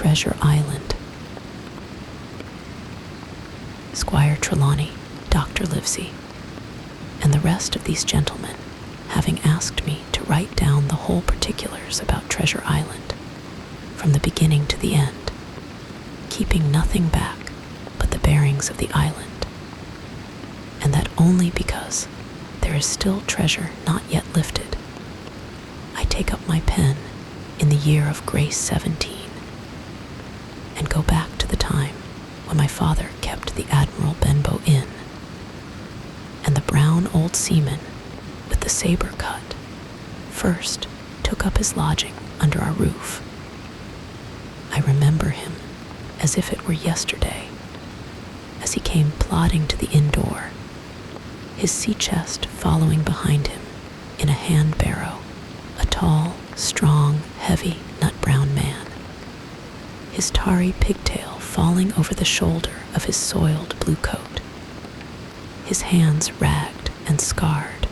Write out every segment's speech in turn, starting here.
Treasure Island. Squire Trelawney, Dr. Livesey, and the rest of these gentlemen, having asked me to write down the whole particulars about Treasure Island, from the beginning to the end, keeping nothing back but the bearings of the island, and that only because there is still treasure not yet lifted, I take up my pen in the year of grace 17, and go back to the time when my father kept the Admiral Benbow Inn, and the brown old seaman with the saber cut first took up his lodging under our roof. I remember him as if it were yesterday, as he came plodding to the inn door, his sea chest following behind him in a hand barrow, a tall, strong, heavy, nut-brown man, his tarry pigtail falling over the shoulder of his soiled blue coat, his hands ragged and scarred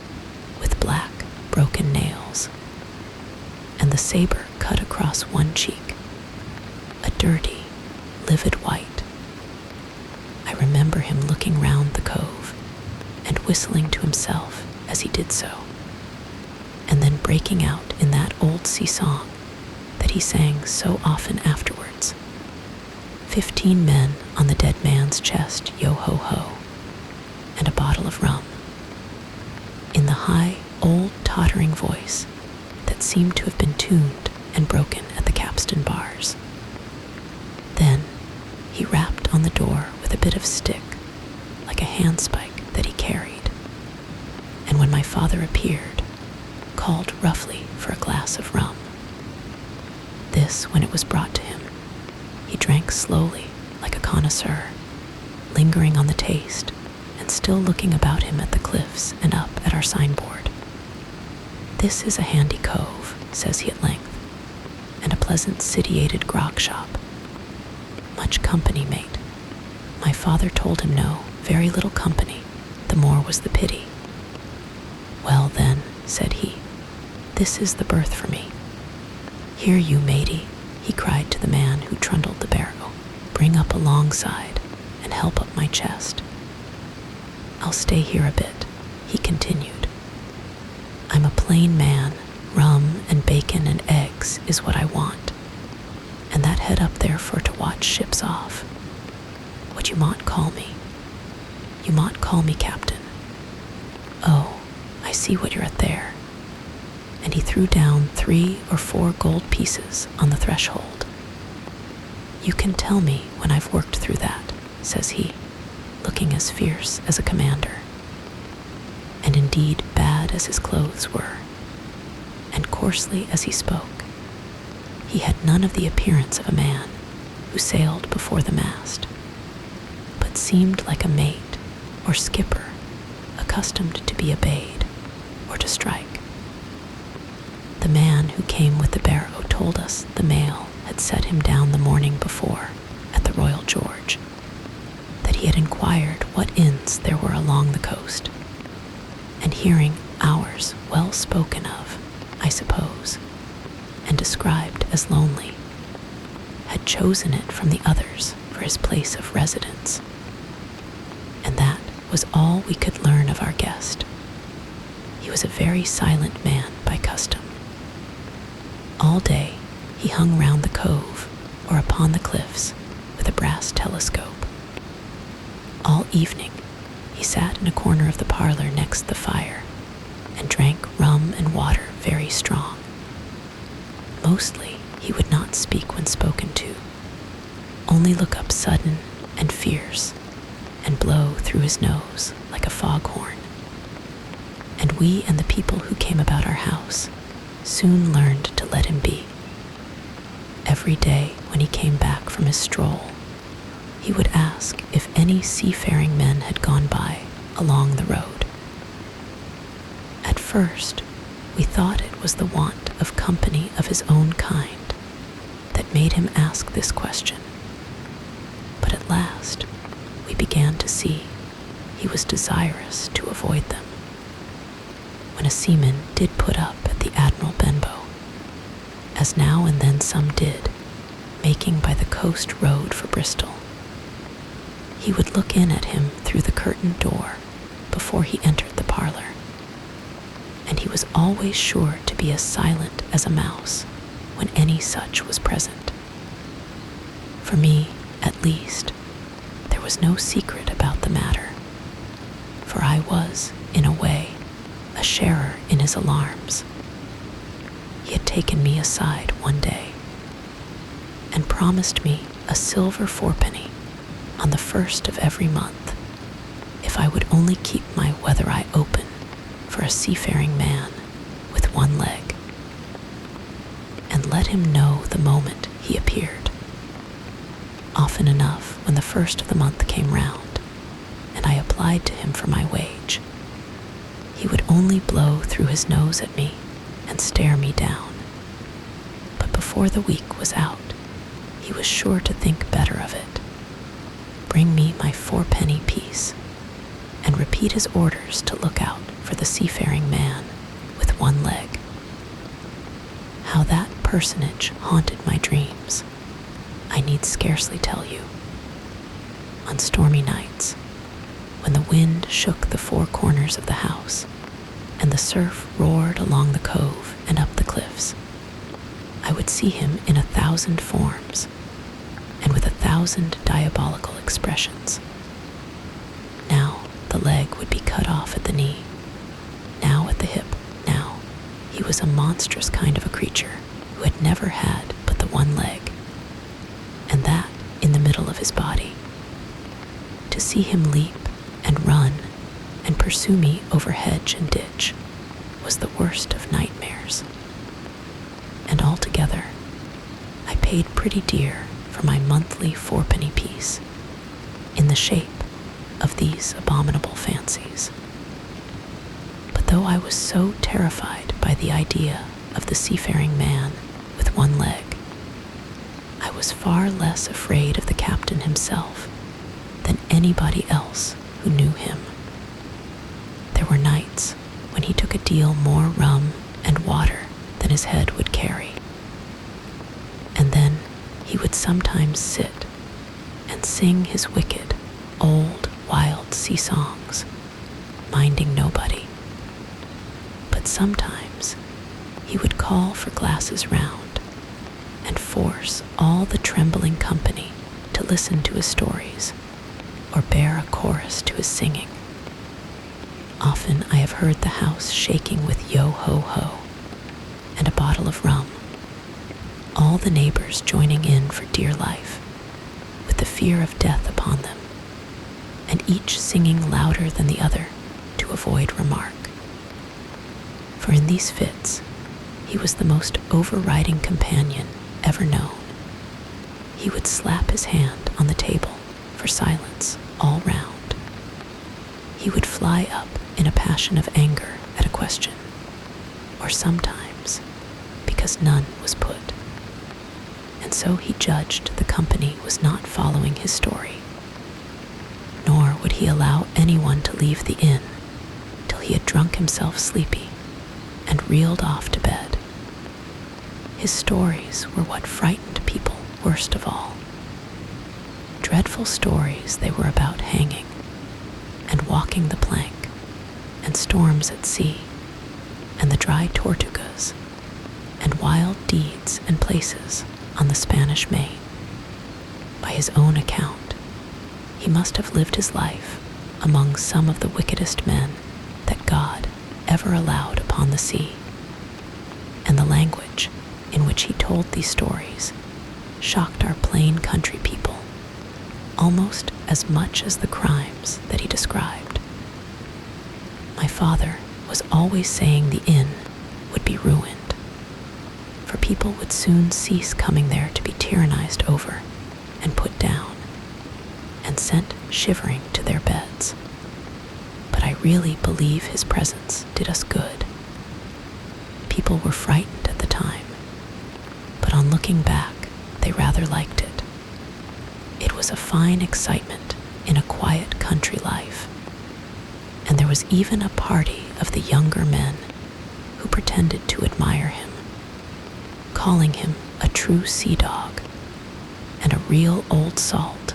with black, broken nails, and the saber cut across one cheek, a dirty, livid white. I remember him looking round the cove and whistling to himself as he did so, and then breaking out in that old sea song that he sang so often afterwards. 15 men on the dead man's chest, yo-ho-ho, and a bottle of rum, in the high, old, tottering voice that seemed to have been tuned and broken at the capstan bars. Then he rapped on the door with a bit of stick, like a handspike that he carried, and when my father appeared, called roughly for a glass of rum. This, when it was brought to him, he drank slowly, like a connoisseur, lingering on the taste and still looking about him at the cliffs and up at our signboard. "This is a handy cove," says he at length, "and a pleasant sitiated grog shop. Much company, mate." My father told him no, very little company, the more was the pity. "Well then," said he, "this is the berth for me. Here you, matey," he cried to the man who trundled the barrow, "bring up alongside and help up my chest. I'll stay here a bit," he continued. "I'm a plain man, rum and bacon and eggs is what I want, and that head up there for to watch ships off. What you mought call me? You mought call me captain. Oh, I see what you're at there." And he threw down 3 or 4 gold pieces on the threshold. "You can tell me when I've worked through that," says he, looking as fierce as a commander, and indeed bad as his clothes were, and coarsely as he spoke. He had none of the appearance of a man who sailed before the mast, but seemed like a mate or skipper accustomed to be obeyed or to strike. The man who came with the barrow told us the mail had set him down the morning before at the Royal George, that he had inquired what inns there were along the coast, and hearing ours well spoken of, I suppose, and described as lonely, had chosen it from the others for his place of residence. And that was all we could learn of our guest. He was a very silent man by custom. All day he hung round the cove or upon the cliffs with a brass telescope. All evening he sat in a corner of the parlor next the fire and drank rum and water very strong. Mostly he would not speak when spoken to, only look up sudden and fierce and blow through his nose like a foghorn. And we and the people who came about our house soon learned to let him be. Every day when he came back from his stroll, he would ask if any seafaring men had gone by along the road. At first, we thought it was the want of company of his own kind that made him ask this question. But at last, we began to see he was desirous to avoid them. When a seaman did put up at the Admiral Benbow, as now and then some did, making by the coast road for Bristol. He would look in at him through the curtained door before he entered the parlor, and he was always sure to be as silent as a mouse when any such was present. For me, at least, there was no secret about the matter, for I was, in a way, a sharer in his alarms. He had taken me aside one day and promised me a silver fourpenny on the first of every month if I would only keep my weather eye open for a seafaring man with one leg, and let him know the moment he appeared. Often enough, when the first of the month came round, and I applied to him for my wage, he would only blow through his nose at me and stare me down. But before the week was out, he was sure to think better of it, bring me my fourpenny piece, and repeat his orders to look out for the seafaring man with one leg. How that personage haunted my dreams, I need scarcely tell you. On stormy nights, when the wind shook the four corners of the house, and the surf roared along the cove and up the cliffs, I would see him in 1,000 forms, and with 1,000 diabolical expressions. Now the leg would be cut off at the knee, now at the hip. Now he was a monstrous kind of a creature who had never had but the one leg, and that in the middle of his body. To see him leap and run and pursue me over hedge and ditch was the worst of nightmares. And altogether, I paid pretty dear for my monthly fourpenny piece in the shape of these abominable fancies. But though I was so terrified by the idea of the seafaring man with one leg, I was far less afraid of the captain himself than anybody else who knew him. There were nights when he took a deal more rum and water than his head would carry, and then he would sometimes sit and sing his wicked, old, wild sea songs, minding nobody. But sometimes he would call for glasses round and force all the trembling company to listen to his stories or bear a chorus to his singing. Often I have heard the house shaking with yo-ho-ho and a bottle of rum, all the neighbors joining in for dear life, with the fear of death upon them, and each singing louder than the other to avoid remark. For in these fits, he was the most overriding companion ever known. He would slap his hand on the table for silence all round. He would fly up in a passion of anger at a question, or sometimes because none was put. And so he judged the company was not following his story, nor would he allow anyone to leave the inn till he had drunk himself sleepy and reeled off to bed. His stories were what frightened people worst of all. Dreadful stories they were about hanging and walking the plank, and storms at sea, and the dry Tortugas, and wild deeds and places on the Spanish Main. By his own account, he must have lived his life among some of the wickedest men that God ever allowed upon the sea, and the language in which he told these stories shocked our plain country people almost as much as the crimes that he described. My father was always saying the inn would be ruined, for people would soon cease coming there to be tyrannized over and put down, and sent shivering to their beds. But I really believe his presence did us good. People were frightened at the time, but on looking back, they rather liked it. It was a fine excitement in a quiet country life, and there was even a party of the younger men who pretended to admire him, calling him a true sea dog real old salt,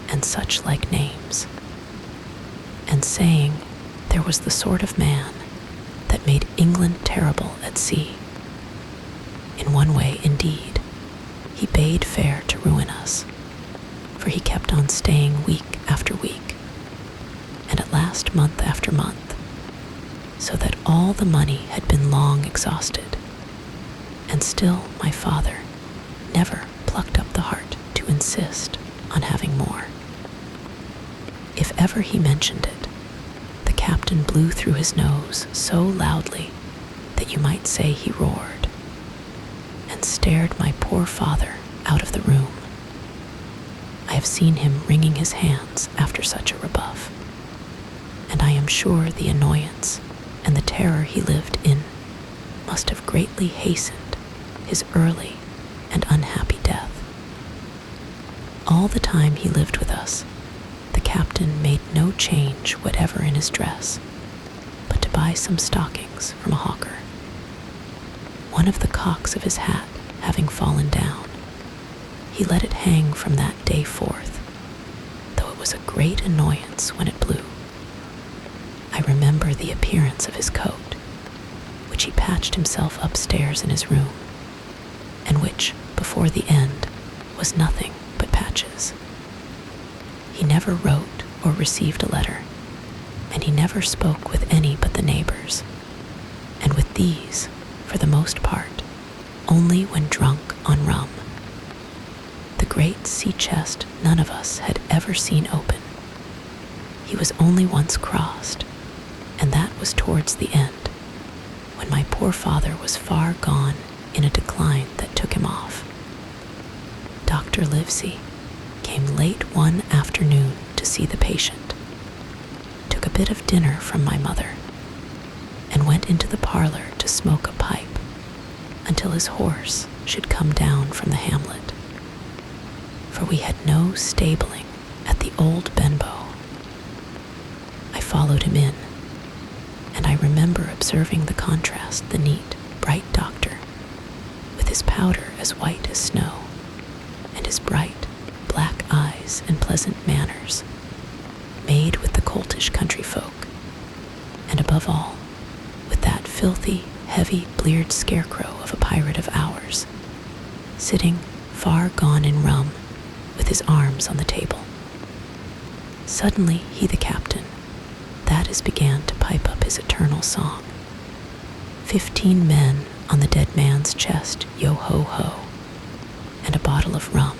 and such like names, and saying there was the sort of man that made England terrible at sea. In one way, indeed, he bade fair to ruin us, for he kept on staying week after week, and at last month after month, so that all the money had been long exhausted, and still my father never plucked up the heart to insist on having more. If ever he mentioned it, the captain blew through his nose so loudly that you might say he roared, and stared my poor father out of the room. I have seen him wringing his hands after such a rebuff, and I am sure the annoyance and the terror he lived in must have greatly hastened his early and unhappy death. All the time he lived with us, the captain made no change whatever in his dress, but to buy some stockings from a hawker. One of the cocks of his hat having fallen down, he let it hang from that day forth, though it was a great annoyance when it blew. I remember the appearance of his coat, which he patched himself upstairs in his room, and which, before the end, was nothing but patches. He never wrote or received a letter, and he never spoke with any but the neighbors, and with these, for the most part, only when drunk on rum. The great sea chest none of us had ever seen open. He was only once crossed, and that was towards the end, when my poor father was far gone in a decline that took him off. Dr. Livesey came late one afternoon to see the patient, took a bit of dinner from my mother, and went into the parlor to smoke a pipe until his horse should come down from the hamlet, for we had no stabling at the old Benbow. I followed him in, and I remember observing the contrast the neat, bright doctor, with his powder as white as snow, and his bright, black eyes and pleasant manners, made with the coltish country folk, and above all, with that filthy, heavy, bleared scarecrow of a pirate of ours, sitting far gone in rum, with his arms on the table. Suddenly he, the captain, that is began to pipe up his eternal song. 15 men on the dead man's chest, yo-ho-ho, and a bottle of rum.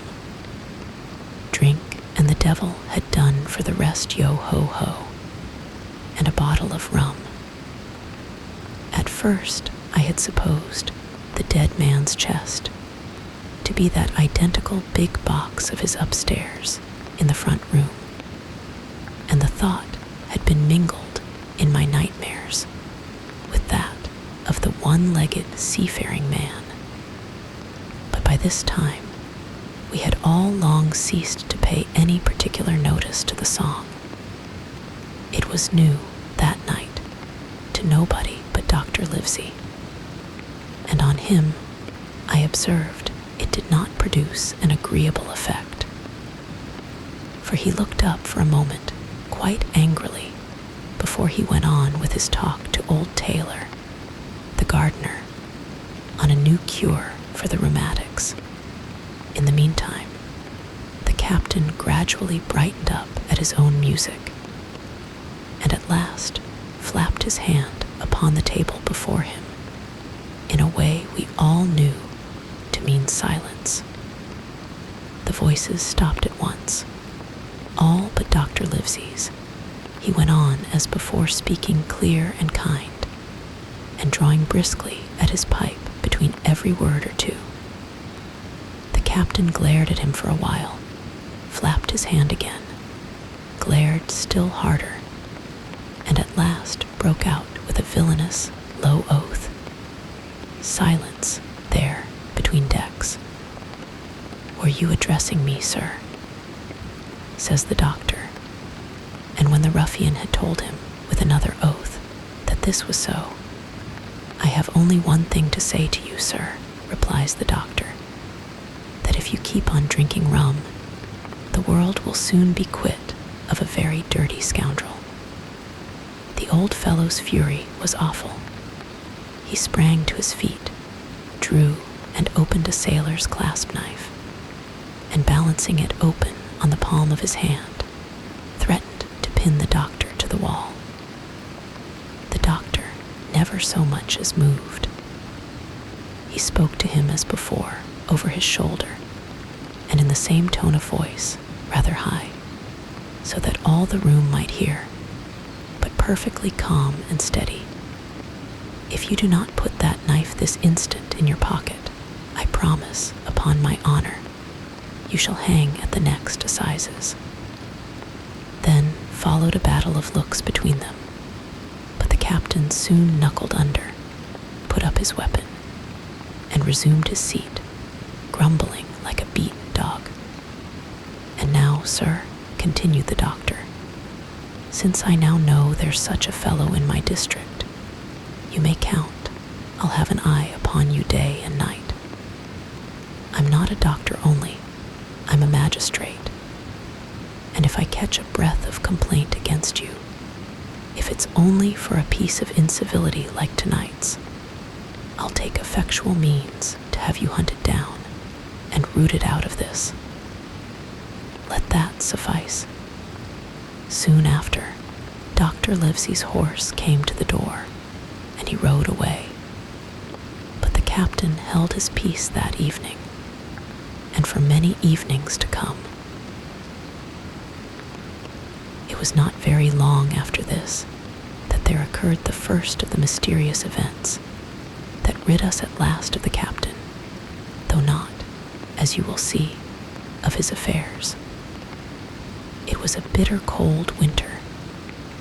Drink and the devil had done for the rest, yo-ho-ho, and a bottle of rum. At first I had supposed the dead man's chest to be that identical big box of his upstairs in the front room, and the thought had been mingled in my nightmares with that of the one-legged seafaring man. But by this time we had all long ceased to pay any particular notice to the song. It was new that night to nobody but Dr. Livesey, and on him I observed it did not produce an agreeable effect, for he looked up for a moment quite angrily before he went on with his talk to old Taylor, the gardener, on a new cure for the rheumatics. In the meantime, the captain gradually brightened up at his own music, and at last flapped his hand upon the table before him in a way we all knew to mean silence. The voices stopped at once, all but Dr. Livesey's. He went on as before, speaking clear and kind, and drawing briskly at his pipe between every word or two. The captain glared at him for a while, flapped his hand again, glared still harder, and at last broke out with a villainous, low oath. Silence there between decks. "Were you addressing me, sir?" says the doctor, and when the ruffian had told him with another oath that this was so, "I have only one thing to say to you, sir," replies the doctor, "that if you keep on drinking rum, the world will soon be quit of a very dirty scoundrel. The old fellow's fury was awful. He sprang to his feet, drew and opened a sailor's clasp knife, and balancing it open on the palm of his hand, threatened to pin the doctor to the wall. The doctor never so much as moved. He spoke to him as before, over his shoulder, and in the same tone of voice, rather high, so that all the room might hear, but perfectly calm and steady. If you do not put that knife this instant in your pocket, I promise, upon my honor, you shall hang at the next assizes. Then followed a battle of looks between them, but the captain soon knuckled under, put up his weapon, and resumed his seat, grumbling like a beaten dog. And now, sir, continued the doctor, since I now know there's such a fellow in my district, you may count I'll have an eye upon you day and night. I'm not a doctor only, I'm a magistrate, and if I catch a breath of complaint against you, if it's only for a piece of incivility like tonight's, I'll take effectual means to have you hunted down and rooted out of this. Let that suffice. Soon after, Dr. Livesey's horse came to the door, and he rode away. But the captain held his peace that evening, and for many evenings to come. It was not very long after this that there occurred the first of the mysterious events that rid us at last of the captain, though not, as you will see, of his affairs. It was a bitter cold winter,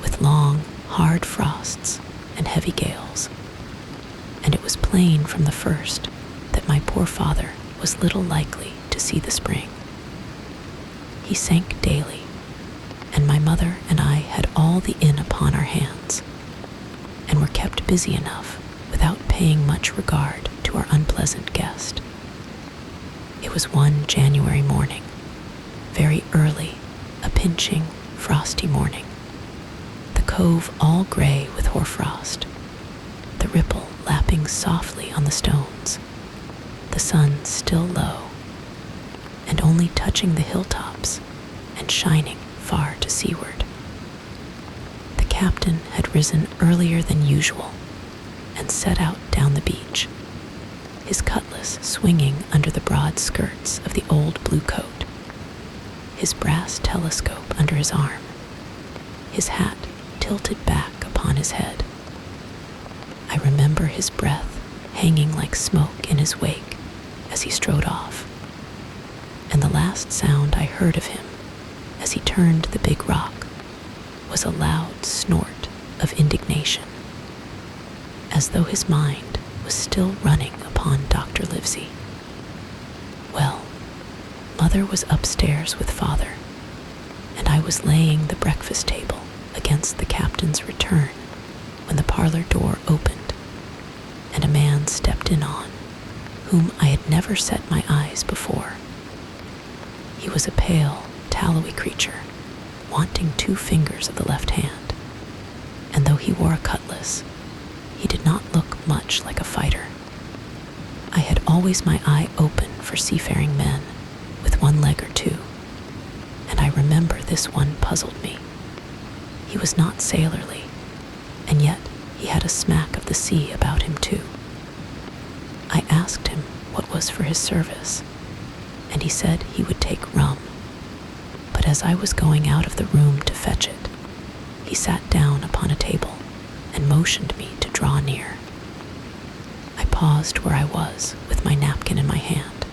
with long, hard frosts and heavy gales, and it was plain from the first that my poor father was little likely to see the spring. He sank daily, and my mother and I had all the inn upon our hands, and were kept busy enough without paying much regard to our unpleasant guest. It was one January morning, very early, a pinching, frosty morning, the cove all gray with hoarfrost, the ripple lapping softly on the stones, the sun still low, and only touching the hilltops and shining far to seaward. The captain had risen earlier than usual and set out down the beach, his cutlass swinging under the broad skirts of the old blue coat, his brass telescope under his arm, his hat tilted back upon his head. I remember his breath hanging like smoke in his wake as he strode off, and the last sound I heard of him as he turned the big rock was a loud snort of indignation, as though his mind was still running upon Dr. Livesey. Well, Mother was upstairs with Father, and I was laying the breakfast table against the captain's return when the parlor door opened, and a man stepped in on whom I had never set my eyes before. He was a pale, tallowy creature, wanting 2 fingers of the left hand, and though he wore a cutlass, he did not look much like a fighter. I had always my eye open for seafaring men with 1 leg or 2, and I remember this one puzzled me. He was not sailorly, and yet he had a smack of the sea about him too. I asked him what was for his service, and he said he would take rum, but as I was going out of the room to fetch it, he sat down upon a table and motioned me to draw near. I paused where I was with my napkin in my hand.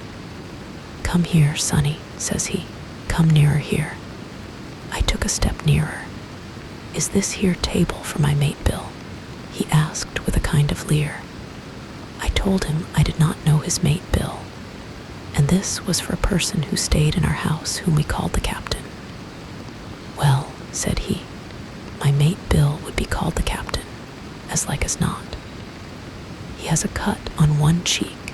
"Come here, sonny," says he. "Come nearer here." I took a step nearer. "Is this here table for my mate Bill?" he asked with a kind of leer. I told him I did not know his mate Bill, and this was for a person who stayed in our house whom we called the captain. "Well," said he, "my mate Bill would be called the captain, as like as not. He has a cut on one cheek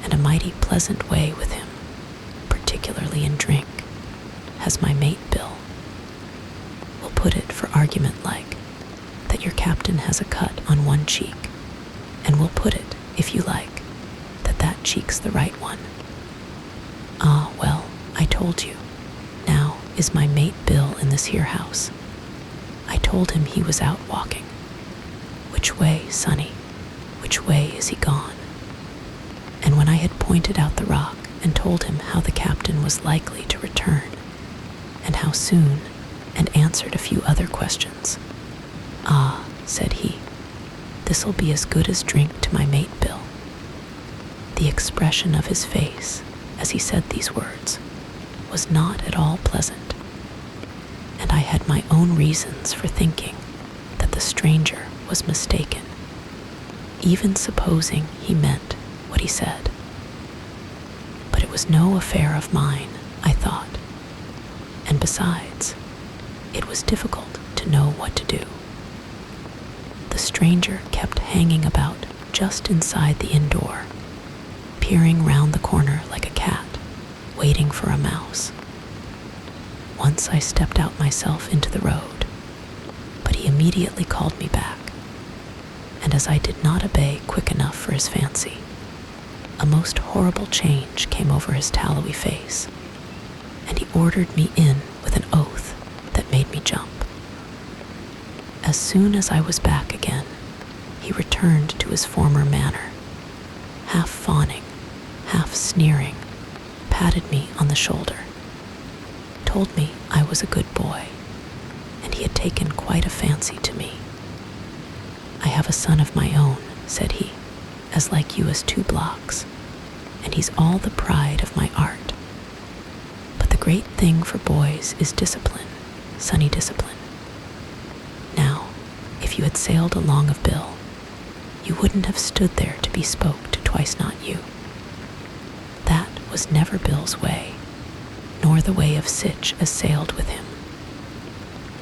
and a mighty pleasant way with him, particularly in drink, has my mate Bill. We'll put it for argument like that your captain has a cut on one cheek, and we'll put it, if you like, that that cheek's the right one. Ah, well, I told you. Now is my mate Bill in this here house. I told him he was out walking. Which way, Sonny? Which way is he gone? And when I had pointed out the rock and told him how the captain was likely to return, and how soon, and answered a few other questions. Ah, said he, this'll be as good as drink to my mate Bill. The expression of his face, as he said these words, was not at all pleasant, and I had my own reasons for thinking that the stranger was mistaken, even supposing he meant what he said. But it was no affair of mine, I thought, and besides, it was difficult to know what to do. The stranger kept hanging about just inside the inn door, peering round the corner like a cat, waiting for a mouse. Once I stepped out myself into the road, but he immediately called me back, and as I did not obey quick enough for his fancy, a most horrible change came over his tallowy face, and he ordered me in with an oath that made me jump. As soon as I was back again, he returned to his former manner, half fawning, half sneering, patted me on the shoulder, told me I was a good boy, and he had taken quite a fancy to me. I have a son of my own, said he, as like you as 2 blocks, and he's all the pride of my art. But the great thing for boys is discipline, sunny discipline. Now, if you had sailed along of Bill, you wouldn't have stood there to be spoke to twice not you. That was never Bill's way, nor the way of sich as sailed with him.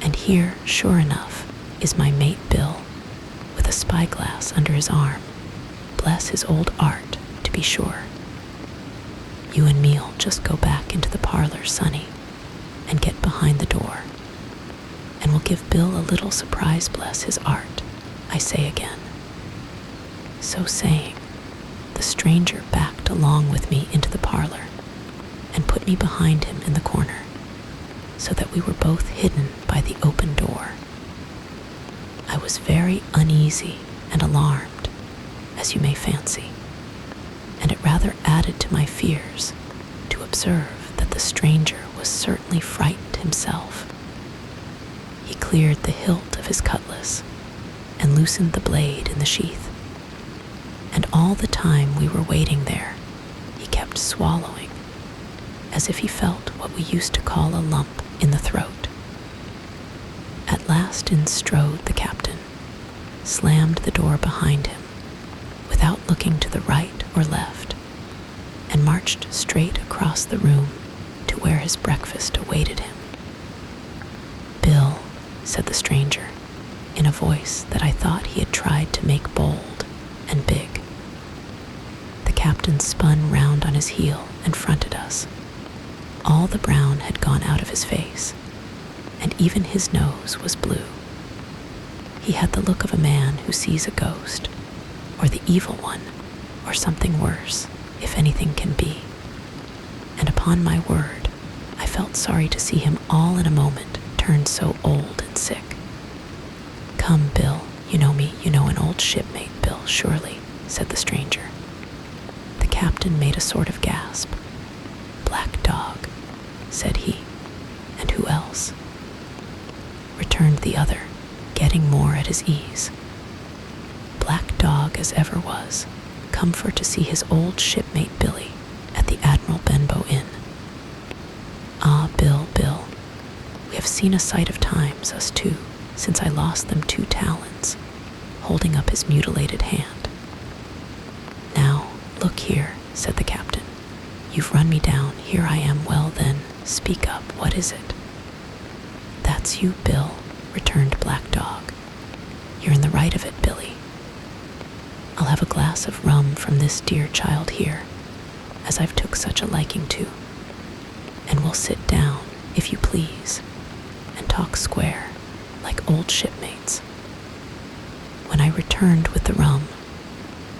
And here, sure enough, is my mate Bill, with a spyglass under his arm. Bless his old art, to be sure. You and me'll just go back into the parlor, Sonny, and get behind the door, and we'll give Bill a little surprise, bless his art, I say again. So saying, the stranger backed along with me into the parlor, and put me behind him in the corner, so that we were both hidden by the open door. I was very uneasy and alarmed, as you may fancy, and it rather added to my fears to observe that the stranger was certainly frightened himself. He cleared the hilt of his cutlass and loosened the blade in the sheath, and all the time we were waiting there, he kept swallowing, as if he felt what we used to call a lump in the throat. At last in strode the captain, slammed the door behind him, without looking to the right or left, and marched straight across the room to where his breakfast awaited him. Bill, said the stranger, in a voice that I thought he had tried to make bold and big. The captain spun round on his heel and fronted us. All the brown had gone out of his face, and even his nose was blue. He had the look of a man who sees a ghost, or the evil one, or something worse, if anything can be. And upon my word, I felt sorry to see him all in a moment turn so old and sick. Come, Bill, you know me, you know an old shipmate, Bill, surely, said the stranger. The captain made a sort of gasp. Black dog, said he, and who else? Returned the other, getting more at his ease. Black dog as ever was, come for to see his old shipmate Billy at the Admiral Benbow Inn. Ah, Bill, Bill, we have seen a sight of times, us two, since I lost them 2 talons, holding up his mutilated hand. Now, look here, said the captain. You've run me down, here I am, well then, speak up, what is it? That's you, Bill, returned Black Dog. You're in the right of it, Billy. I'll have a glass of rum from this dear child here, as I've took such a liking to. and we'll sit down, if you please, and talk square, like old shipmates." When I returned with the rum,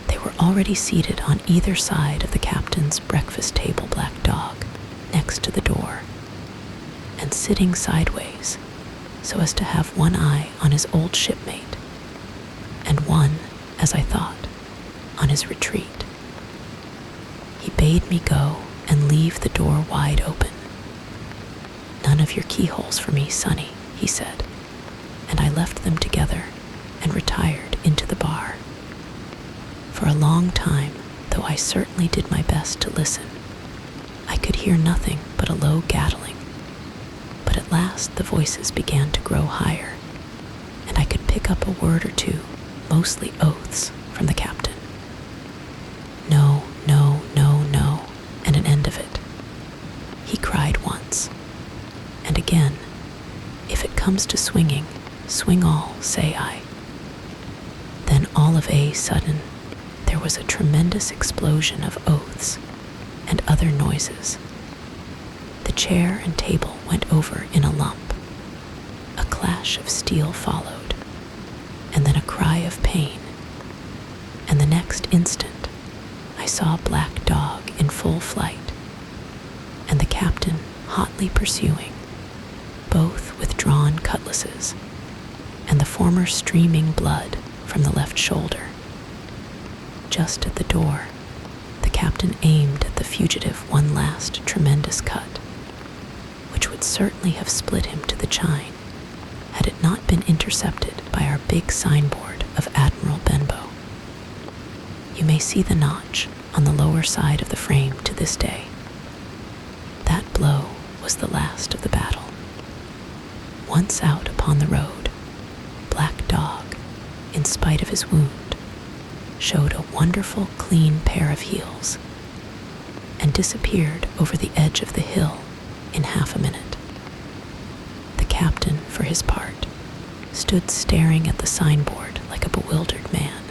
they were already seated on either side of the captain's breakfast table black dog, next to the door, and sitting sideways so as to have one eye on his old shipmate, and one, as I thought, on his retreat. He bade me go and leave the door wide open. "None of your keyholes for me, Sonny," he said, and I left them together and retired into the bar. For a long time, though I certainly did my best to listen, I could hear nothing but a low gattling. But at last the voices began to grow higher, and I could pick up a word or two, mostly oaths, from the captain. "No, no, no, no," and an end of it. He cried once, and again, "If it comes to swinging, swing all, say I." Then all of a sudden, there was a tremendous explosion of oaths and other noises. The chair and table went over in a lump. A clash of steel followed, and then a cry of pain. And the next instant, I saw a black dog in full flight, and the captain hotly pursuing, both with drawn cutlasses, and the former streaming blood from the left shoulder. Just at the door, the captain aimed at the fugitive one last tremendous cut, which would certainly have split him to the chine had it not been intercepted by our big signboard of Admiral Benbow. You may see the notch on the lower side of the frame to this day. That blow was the last of the battle. Once out upon the road, Black Dog, in spite of his wound, showed a wonderful clean pair of heels and disappeared over the edge of the hill in half a minute. The captain, for his part, stood staring at the signboard like a bewildered man.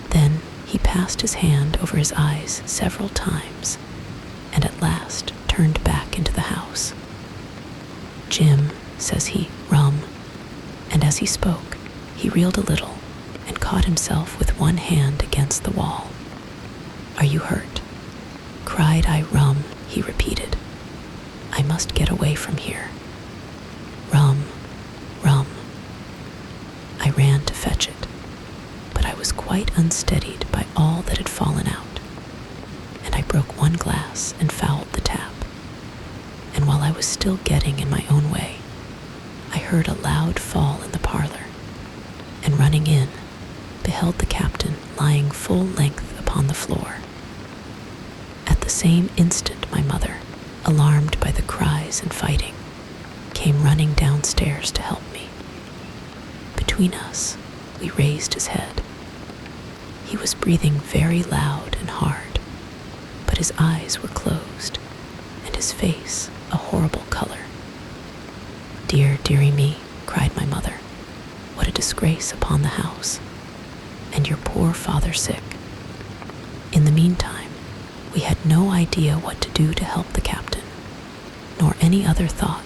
Then he passed his hand over his eyes several times and at last turned back into the house. "Jim," says he, "rum," and as he spoke, he reeled a little and caught himself with one hand against the wall. "Are you hurt?" Cried I, "Rum," he repeated. "I must get away from here. Rum, rum." I ran to fetch it, but I was quite unsteadied by all that had fallen out, and I broke one glass and fouled the tap. And while I was still getting in my own way, I heard a loud fall in the parlor, and running in, beheld the captain lying full length upon the floor. At the same instant my mother, alarmed by the cries and fighting, came running downstairs to help me. Between us, we raised his head. He was breathing very loud and hard, but his eyes were closed, and his face a horrible color. "Dear, dearie me," cried my mother, "what a disgrace upon the house, and your poor father sick." In the meantime, we had no idea what to do to help the captain, nor any other thought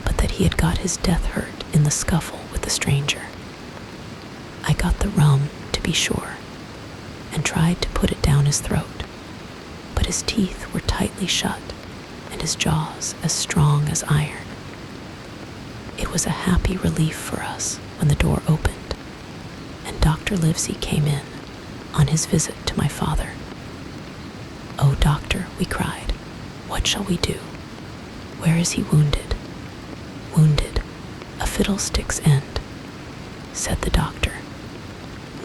but that he had got his death hurt in the scuffle with the stranger. I got the rum, to be sure, and tried to put it down his throat, but his teeth were tightly shut and his jaws as strong as iron. It was a happy relief for us when the door opened, and Dr. Livesey came in on his visit to my father. "Oh, doctor," we cried, "what shall we do? Where is he wounded?" "Wounded, a fiddlestick's end," said the doctor.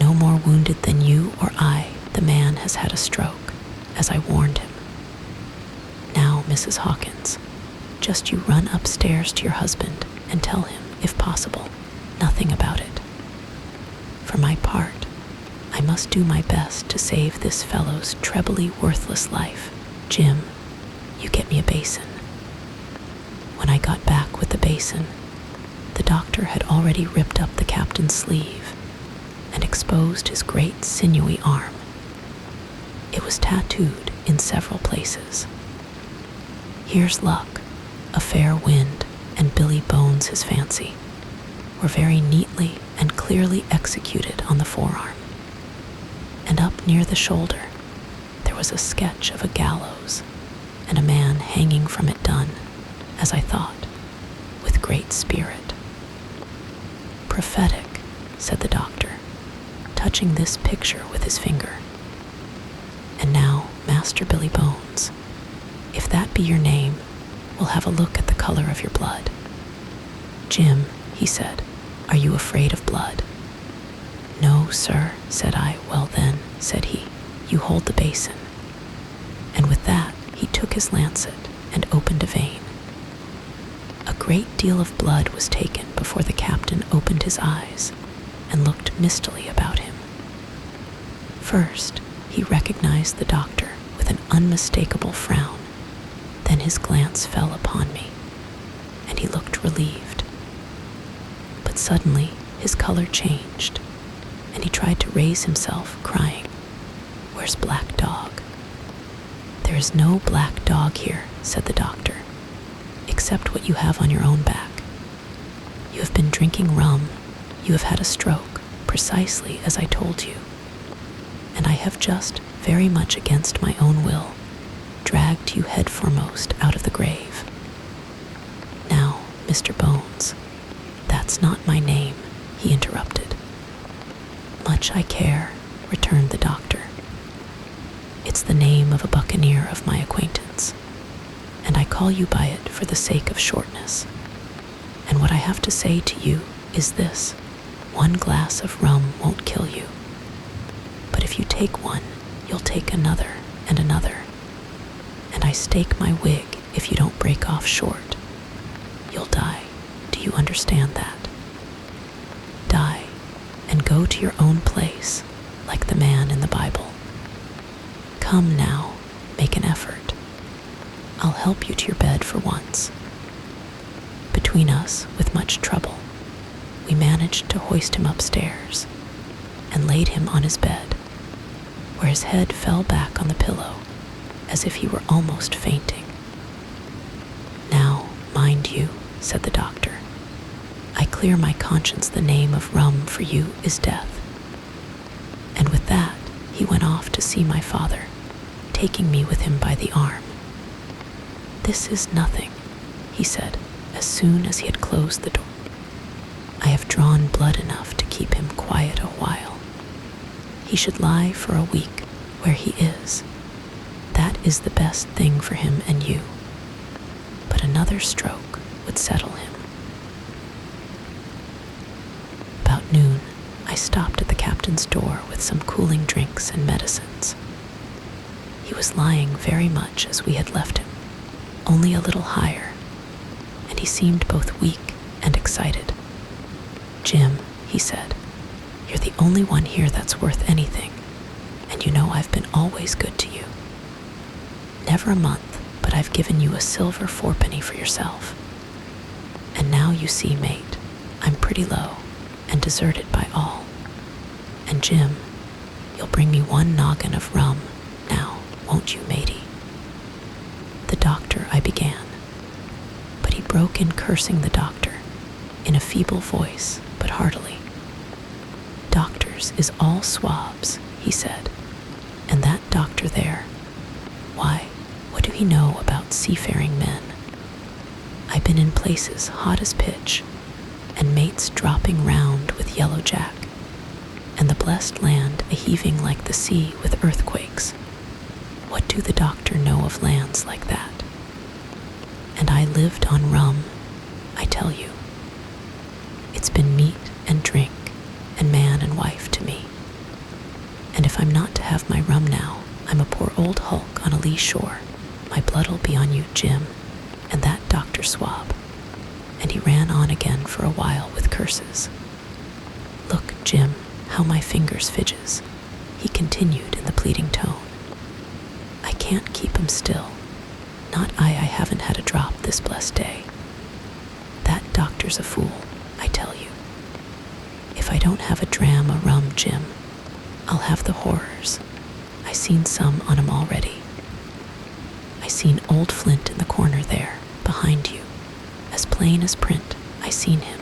"No more wounded than you or I. The man has had a stroke, as I warned him. Now, Mrs. Hawkins, just you run upstairs to your husband and tell him, if possible, nothing about it. For my part, I must do my best to save this fellow's trebly worthless life. Jim, you get me a basin." When I got back with the basin, the doctor had already ripped up the captain's sleeve and exposed his great sinewy arm. It was tattooed in several places. Here's luck. A fair wind and Billy Bones his fancy were very neatly and clearly executed on the forearm. And up near the shoulder, there was a sketch of a gallows and a man hanging from it done, as I thought, with great spirit. Prophetic, said the doctor, touching this picture with his finger. And now, Master Billy Bones, if that be your name, we'll have a look at the color of your blood. Jim, he said, are you afraid of blood? No, sir, said I. Well then, said he, you hold the basin. And with that, he took his lancet and opened a vein. A great deal of blood was taken before the captain opened his eyes and looked mistily about him. First, he recognized the doctor with an unmistakable frown. Then his glance fell upon me, and he looked relieved. But suddenly, his color changed, and he tried to raise himself, crying, "Where's Black Dog?" "There is no black dog here," said the doctor, "except what you have on your own back. You have been drinking rum, you have had a stroke, precisely as I told you, and I have just, very much against my own will, dragged you head foremost out of the grave. Now, Mr. Bones, that's not my name," he interrupted. "Much I care," returned the doctor. "It's the name of a buccaneer of my acquaintance, and I call you by it for the sake of shortness. And what I have to say to you is this: one glass of rum won't kill you. But if you take one, you'll take another and another. And I stake my wig if you don't break off short. You'll die. Do you understand that? Die, and go to your own place, like the man in the Bible. Come now, make an effort. I'll help you to your bed for once." Between us, with much trouble, we managed to hoist him upstairs and laid him on his bed, where his head fell back on the pillow as if he were almost fainting. "Now, mind you," said the doctor, "I clear my conscience the name of rum for you is death." And with that, he went off to see my father, taking me with him by the arm. "This is nothing," he said, as soon as he had closed the door. "I have drawn blood enough to keep him quiet a while. He should lie for a week where he is. That is the best thing for him and you. But another stroke would settle him." About noon, I stopped at the captain's door with some cooling drinks and medicines. He was lying very much as we had left him, only a little higher, and he seemed both weak and excited. "Jim," he said, "you're the only one here that's worth anything, and you know I've been always good to you. Never a month, but I've given you a silver fourpenny for yourself. And now you see, mate, I'm pretty low and deserted by all. And Jim, you'll bring me one noggin of rum now, won't you, matey?" "The doctor," I began, but he broke in cursing the doctor in a feeble voice but heartily. "Doctors is all swabs," he said, "and that doctor there, why, what do he know about seafaring men? I've been in places hot as pitch, and mates dropping round with yellow jack, and the blessed land a-heaving like the sea with earthquakes. What do the doctor know of lands like that? And I lived on rum, I tell you. It's been meat and drink and man and wife to me. And if I'm not to have my rum now, I'm a poor old hulk on a lee shore. My blood'll be on you, Jim, and that Dr. Swab." And he ran on again for a while with curses. "Look, Jim, how my fingers fidges," he continued in the pleading tone. "I can't keep 'em still. Not I haven't had a drop this blessed day. That doctor's a fool, I tell you. If I don't have a dram o' rum, Jim, I'll have the horrors. I seen some on 'em already. I I seen old Flint in the corner there, behind you. As plain as print, I seen him.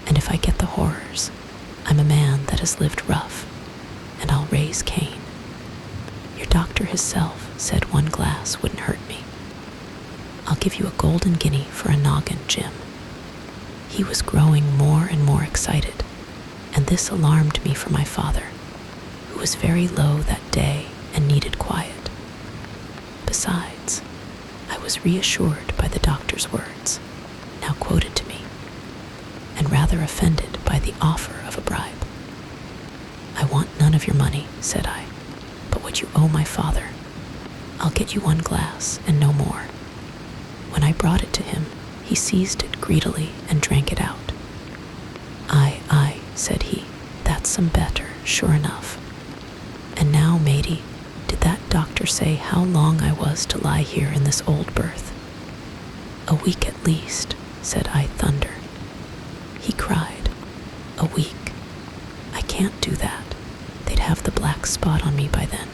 And if I get the horrors, I'm a man that has lived rough, and I'll raise Cain. Your doctor hisself said one glass wouldn't hurt me. I'll give you a golden guinea for a noggin, Jim. He was growing more and more excited, and this alarmed me for my father, who was very low that day and needed quiet. Besides, I was reassured by the doctor's words, now quoted to me, and rather offended by the offer of a bribe. I want none of your money, said I, but what you owe my father. I'll get you one glass and no more. When I brought it to him, he seized it greedily and drank it out. Aye, said he, that's some better, sure enough. And now, matey, did that doctor say how long I was to lie here in this old berth? A week at least, said I, thunder. He cried, a week. I can't do that. They'd have the black spot on me by then.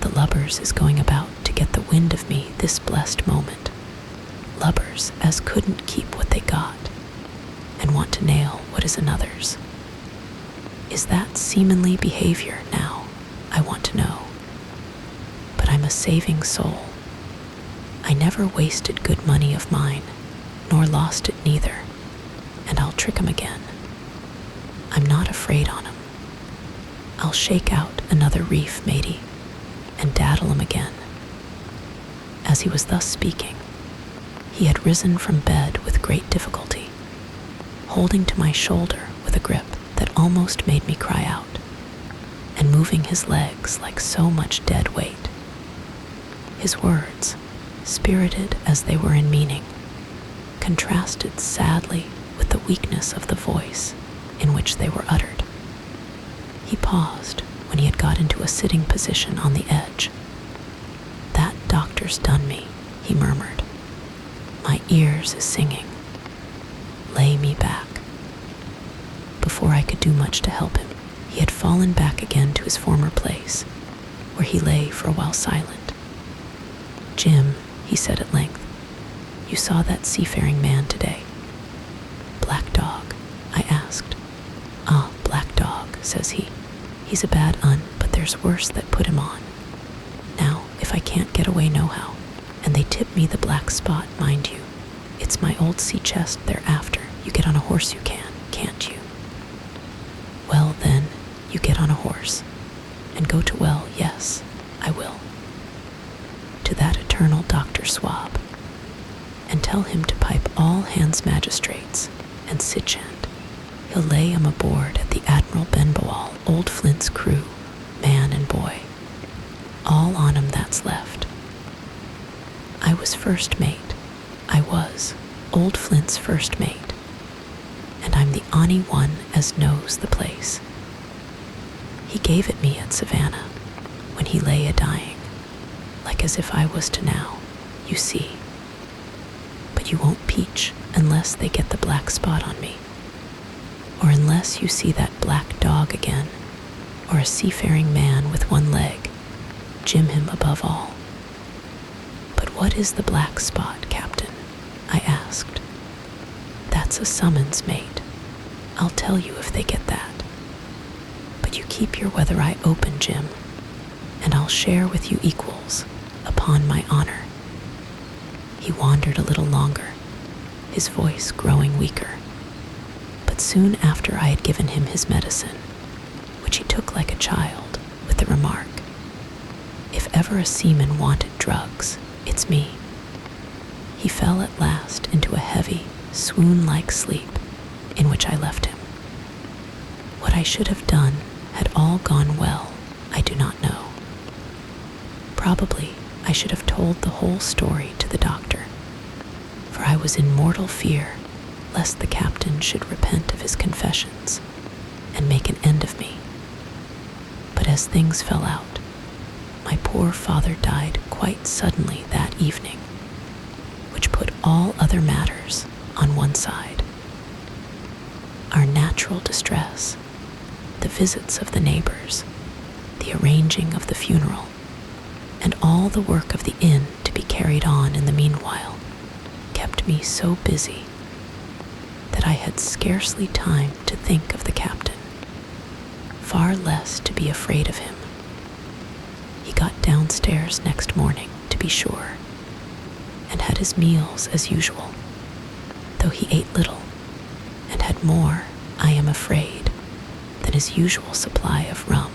The lubbers is going about to get the wind of me this blessed moment. Lubbers as couldn't keep what they got, and want to nail what is another's. Is that seamanly behavior now, I want to know. But I'm a saving soul. I never wasted good money of mine, nor lost it neither, and I'll trick 'em again. I'm not afraid on 'em. I'll shake out another reef, matey, and daddle 'em again. As he was thus speaking, he had risen from bed with great difficulty, holding to my shoulder with a grip that almost made me cry out, and moving his legs like so much dead weight. His words, spirited as they were in meaning, contrasted sadly with the weakness of the voice in which they were uttered. He paused when he had got into a sitting position on the edge. That doctor's done me, he murmured. My ears is singing. Lay me back. Before I could do much to help him, he had fallen back again to his former place, where he lay for a while silent. Jim, he said at length, you saw that seafaring man today. Black dog, I asked. Ah, black dog, says he. He's a bad un, but there's worse that put him on. Now, if I can't get away nohow, and they tip me the black spot, mind you, it's my old sea chest they're after. You get on a horse you can, can't you? Well then, you get on a horse, and go to well, yes, I will. To that eternal Dr. Swab, and tell him to pipe all hands magistrates, and Sitchend. He'll lay 'em aboard at the Admiral Benbowl, old Flint's crew, man and boy. All on 'em that's left. I was first mate. I was old Flint's first mate, and I'm the only one as knows the place. He gave it me at Savannah, when he lay a-dying, like as if I was to now, you see. But you won't peach unless they get the black spot on me, or unless you see that black dog again, or a seafaring man with one leg, Jim him above all. But what is the black spot, Captain? I asked. That's a summons, mate. I'll tell you if they get that. But you keep your weather eye open, Jim, and I'll share with you equals, upon my honor. He wandered a little longer, his voice growing weaker. But soon after I had given him his medicine, which he took like a child, with the remark, if ever a seaman wanted drugs, it's me. He fell at last into a heavy, swoon-like sleep, in which I left him. What I should have done had all gone well, I do not know. Probably I should have told the whole story to the doctor, for I was in mortal fear lest the captain should repent of his confessions and make an end of me. But as things fell out, my poor father died quite suddenly that evening, which put all other matters on one side. Our natural distress, the visits of the neighbors, the arranging of the funeral, and all all the work of the inn to be carried on in the meanwhile kept me so busy that I had scarcely time to think of the captain, far less to be afraid of him. He got downstairs next morning, to be sure, and had his meals as usual, though he ate little, and had more, I am afraid, than his usual supply of rum.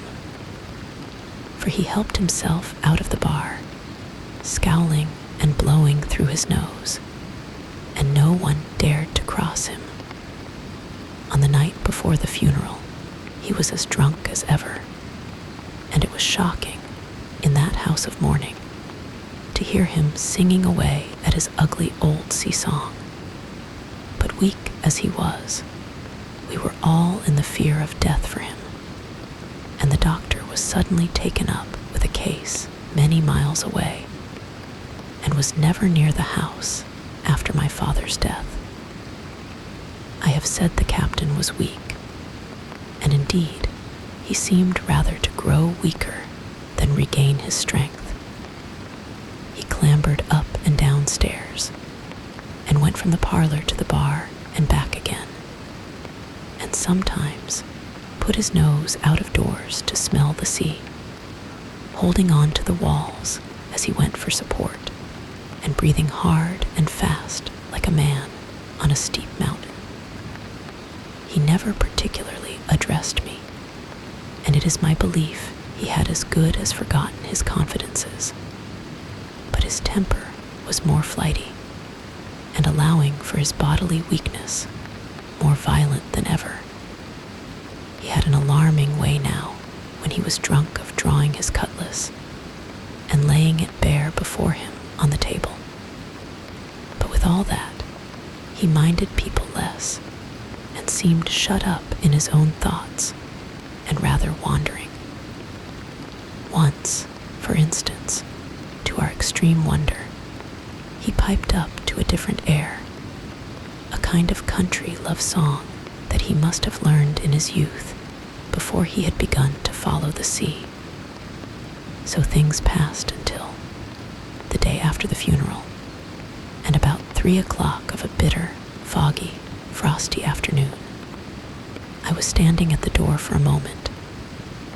For he helped himself out of the bar, scowling and blowing through his nose, and no one dared to cross him. On the night before the funeral, he was as drunk as ever, and it was shocking, in that house of mourning, to hear him singing away at his ugly old sea song. But weak as he was, we were all in the fear of death for him, and the doctor was suddenly taken up with a case many miles away, and was never near the house after my father's death. I have said the captain was weak, and indeed he seemed rather to grow weaker than regain his strength. He clambered up and down stairs, and went from the parlor to the bar and back again, and sometimes put his nose out of doors to smell the sea, holding on to the walls as he went for support, and breathing hard and fast like a man on a steep mountain. He never particularly addressed me, and it is my belief he had as good as forgotten his confidences, but his temper was more flighty, and allowing for his bodily weakness, more violent than ever. He had an alarming way now, when he was drunk, of drawing his cutlass and laying it bare before him on the table. But with all that, he minded people less, and seemed shut up in his own thoughts, and rather wandering. Once, for instance, to our extreme wonder, he piped up to a different air, a kind of country love song that he must have learned in his youth before he had begun to follow the sea. So things passed until the day after the funeral, and about 3 o'clock of a bitter, foggy, frosty afternoon, I was standing at the door for a moment,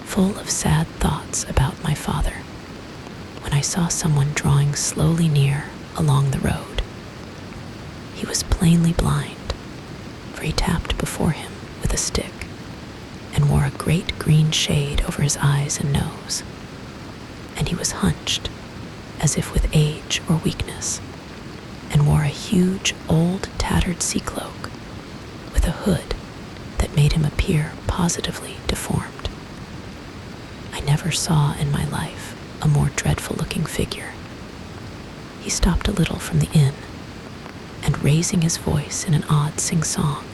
full of sad thoughts about my father, when I saw someone drawing slowly near along the road. He was plainly blind, for he tapped before him with a stick, and wore a great green shade over his eyes and nose, and he was hunched, as if with age or weakness, and wore a huge old tattered sea cloak with a hood that made him appear positively deformed. I never saw in my life a more dreadful-looking figure. He stopped a little from the inn, and raising his voice in an odd sing-song,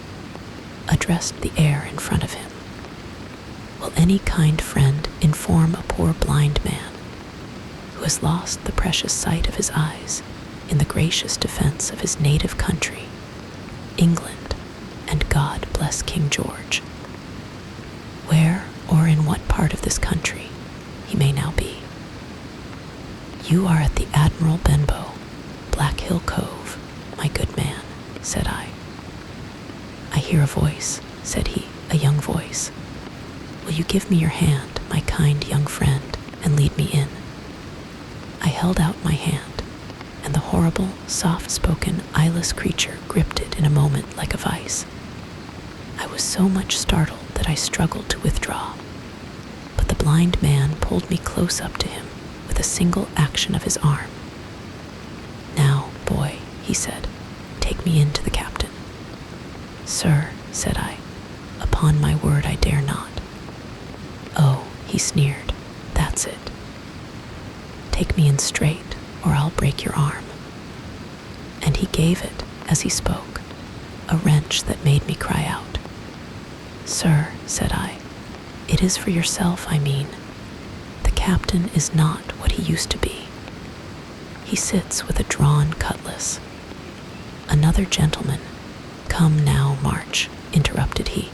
addressed the air in front of him. Will any kind friend inform a poor blind man, who has lost the precious sight of his eyes in the gracious defense of his native country, England, and God bless King George, where or in what part of this country he may now be? You are at the Admiral Benbow, Black Hill Cove, my good man, said I. I hear a voice, said he, a young voice. Will you give me your hand, my kind young friend, and lead me in? I held out my hand, and the horrible, soft-spoken, eyeless creature gripped it in a moment like a vice. I was so much startled that I struggled to withdraw, but the blind man pulled me close up to him with a single action of his arm. Now, boy, he said, take me in to the captain. Sir, said I, upon my word I dare not. Oh, he sneered, that's it. Take me in straight, or I'll break your arm. And he gave it, as he spoke, a wrench that made me cry out. Sir, said I, it is for yourself I mean. The captain is not what he used to be. He sits with a drawn cutlass. Another gentleman, come now, march, interrupted he,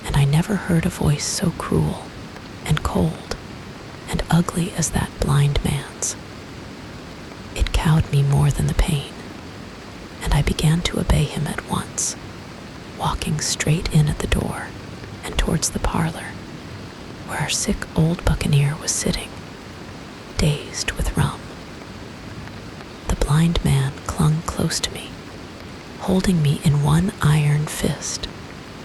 and I never heard a voice so cruel and cold and ugly as that blind man's. It cowed me more than the pain, and I began to obey him at once, walking straight in at the door and towards the parlor, where our sick old buccaneer was sitting, dazed with rum. The blind man clung close to me, holding me in one iron fist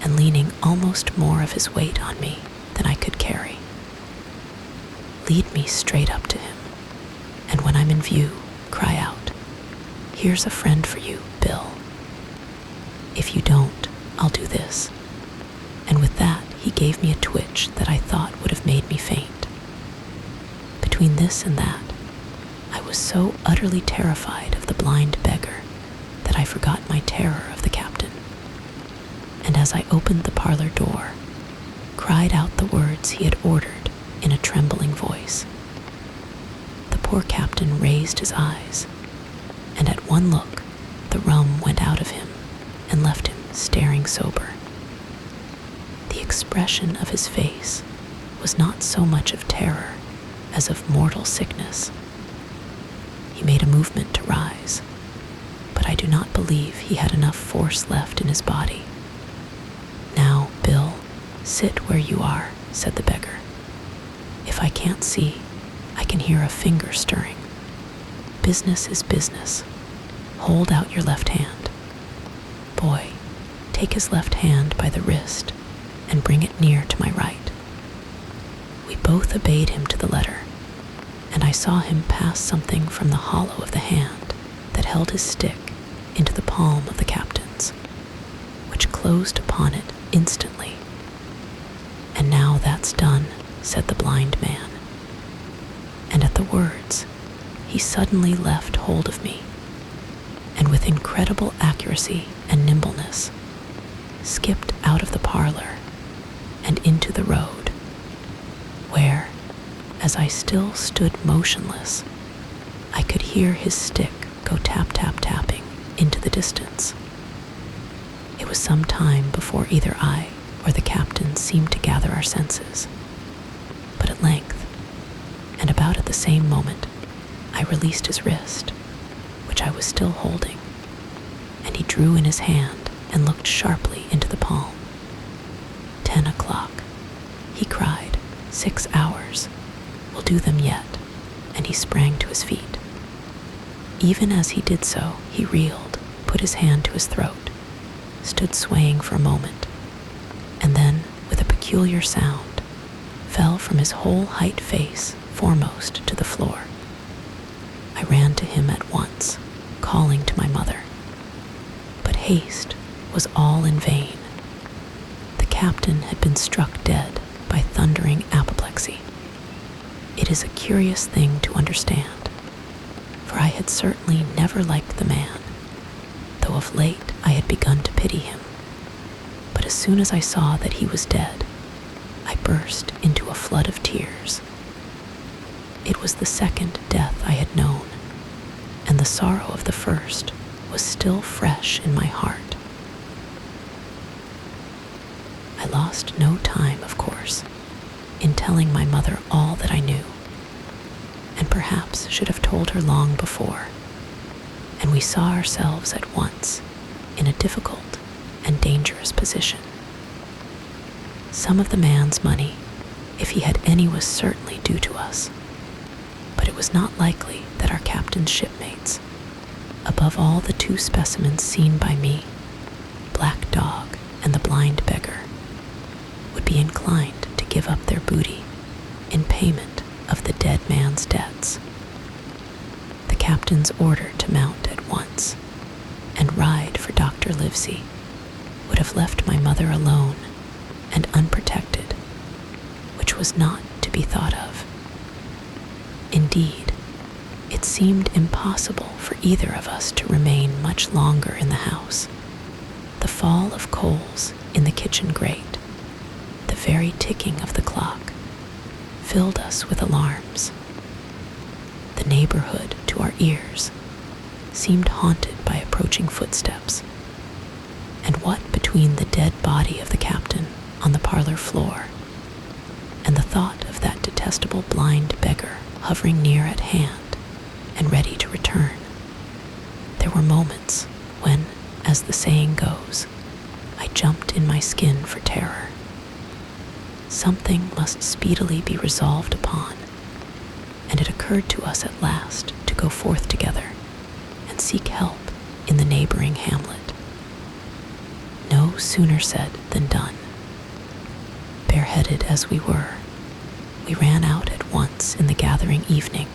and leaning almost more of his weight on me than I could carry. Lead me straight up to him, and when I'm in view, cry out, "Here's a friend for you, Bill. If you don't, I'll do this." And with that, he gave me a twitch that I thought would have made me faint. Between this and that, I was so utterly terrified of the blind beggar that I forgot my terror of the captain, and as I opened the parlor door, cried out the words he had ordered in a trembling voice. The poor captain raised his eyes, and at one look, the rum went out of him and left him staring sober. The expression of his face was not so much of terror as of mortal sickness. He made a movement to rise, but I do not believe he had enough force left in his body. "Now, Bill, sit where you are," said the beggar. "If I can't see, I can hear a finger stirring. Business is business. Hold out your left hand. Boy, take his left hand by the wrist and bring it near to my right." We both obeyed him to the letter, and I saw him pass something from the hollow of the hand that held his stick into the palm of the captain's, which closed upon it instantly. "And now that's done," said the blind man. And at the words, he suddenly left hold of me, and with incredible accuracy and nimbleness, skipped out of the parlor and into the road, where, as I still stood motionless, I could hear his stick go tap-tap-tapping into the distance. It was some time before either I or the captain seemed to gather our senses, but at length, and about at the same moment, I released his wrist, which I was still holding, and he drew in his hand and looked sharply into the palm. 10 o'clock, he cried. 6 hours. We'll do them yet. And he sprang to his feet. Even as he did so, he reeled, put his hand to his throat, stood swaying for a moment, and then, with a peculiar sound, fell from his whole height face foremost to the floor. I ran to him at once, calling to my mother. But haste was all in vain. The captain had been struck dead by thundering apoplexy. It is a curious thing to understand, for I had certainly never liked the man, though of late I had begun to pity him. But as soon as I saw that he was dead, I burst into a flood of tears. It was the second death I had known, and the sorrow of the first was still fresh in my heart. I lost no time, of course, in telling my mother all that I knew, and perhaps should have told her long before, and we saw ourselves at once in a difficult and dangerous position. Some of the man's money, if he had any, was certainly due to us, but it was not likely that our captain's shipmates, above all the 2 specimens seen by me, Black Dog and the blind beggar, would be inclined to give up their booty in payment of the dead man's debts. The captain's order to mount at once and ride for Dr. Livesey would have left my mother alone and unprotected, which was not to be thought of. Indeed, it seemed impossible for either of us to remain much longer in the house. The fall of coals in the kitchen grate, the very ticking of the clock, filled us with alarms. The neighborhood, to our ears, seemed haunted by approaching footsteps, and what between the dead body of the captain on the parlor floor and the thought of that detestable blind beggar hovering near at hand and ready to return. There were moments when, as the saying goes, I jumped in my skin for terror. Something must speedily be resolved upon, and it occurred to us at last to go forth together and seek help in the neighboring hamlet. No sooner said than done. Bareheaded as we were, we ran out at once in the gathering evening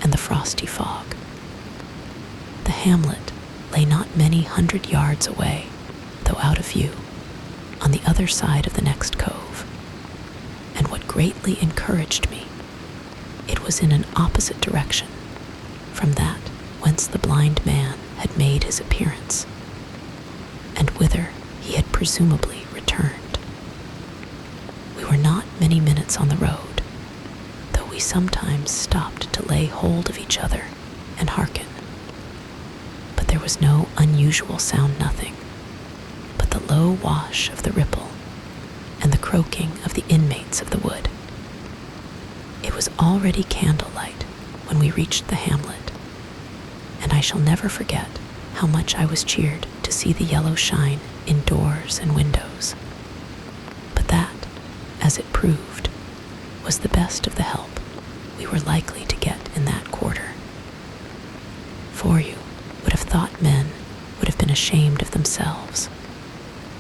and the frosty fog. The hamlet lay not many 100 yards away, though out of view, on the other side of the next cove. And what greatly encouraged me, it was in an opposite direction from that whence the blind man had made his appearance, and whither he had presumably returned. We were not many minutes on the road, though we sometimes stopped to lay hold of each other and hearken. But there was no unusual sound, nothing but the low wash of the ripple and the croaking of the inmates of the wood. It was already candlelight when we reached the hamlet, and I shall never forget how much I was cheered to see the yellow shine in doors and windows. But that, as it proved, was the best of the help we were likely to get in that quarter. For you would have thought men would have been ashamed of themselves.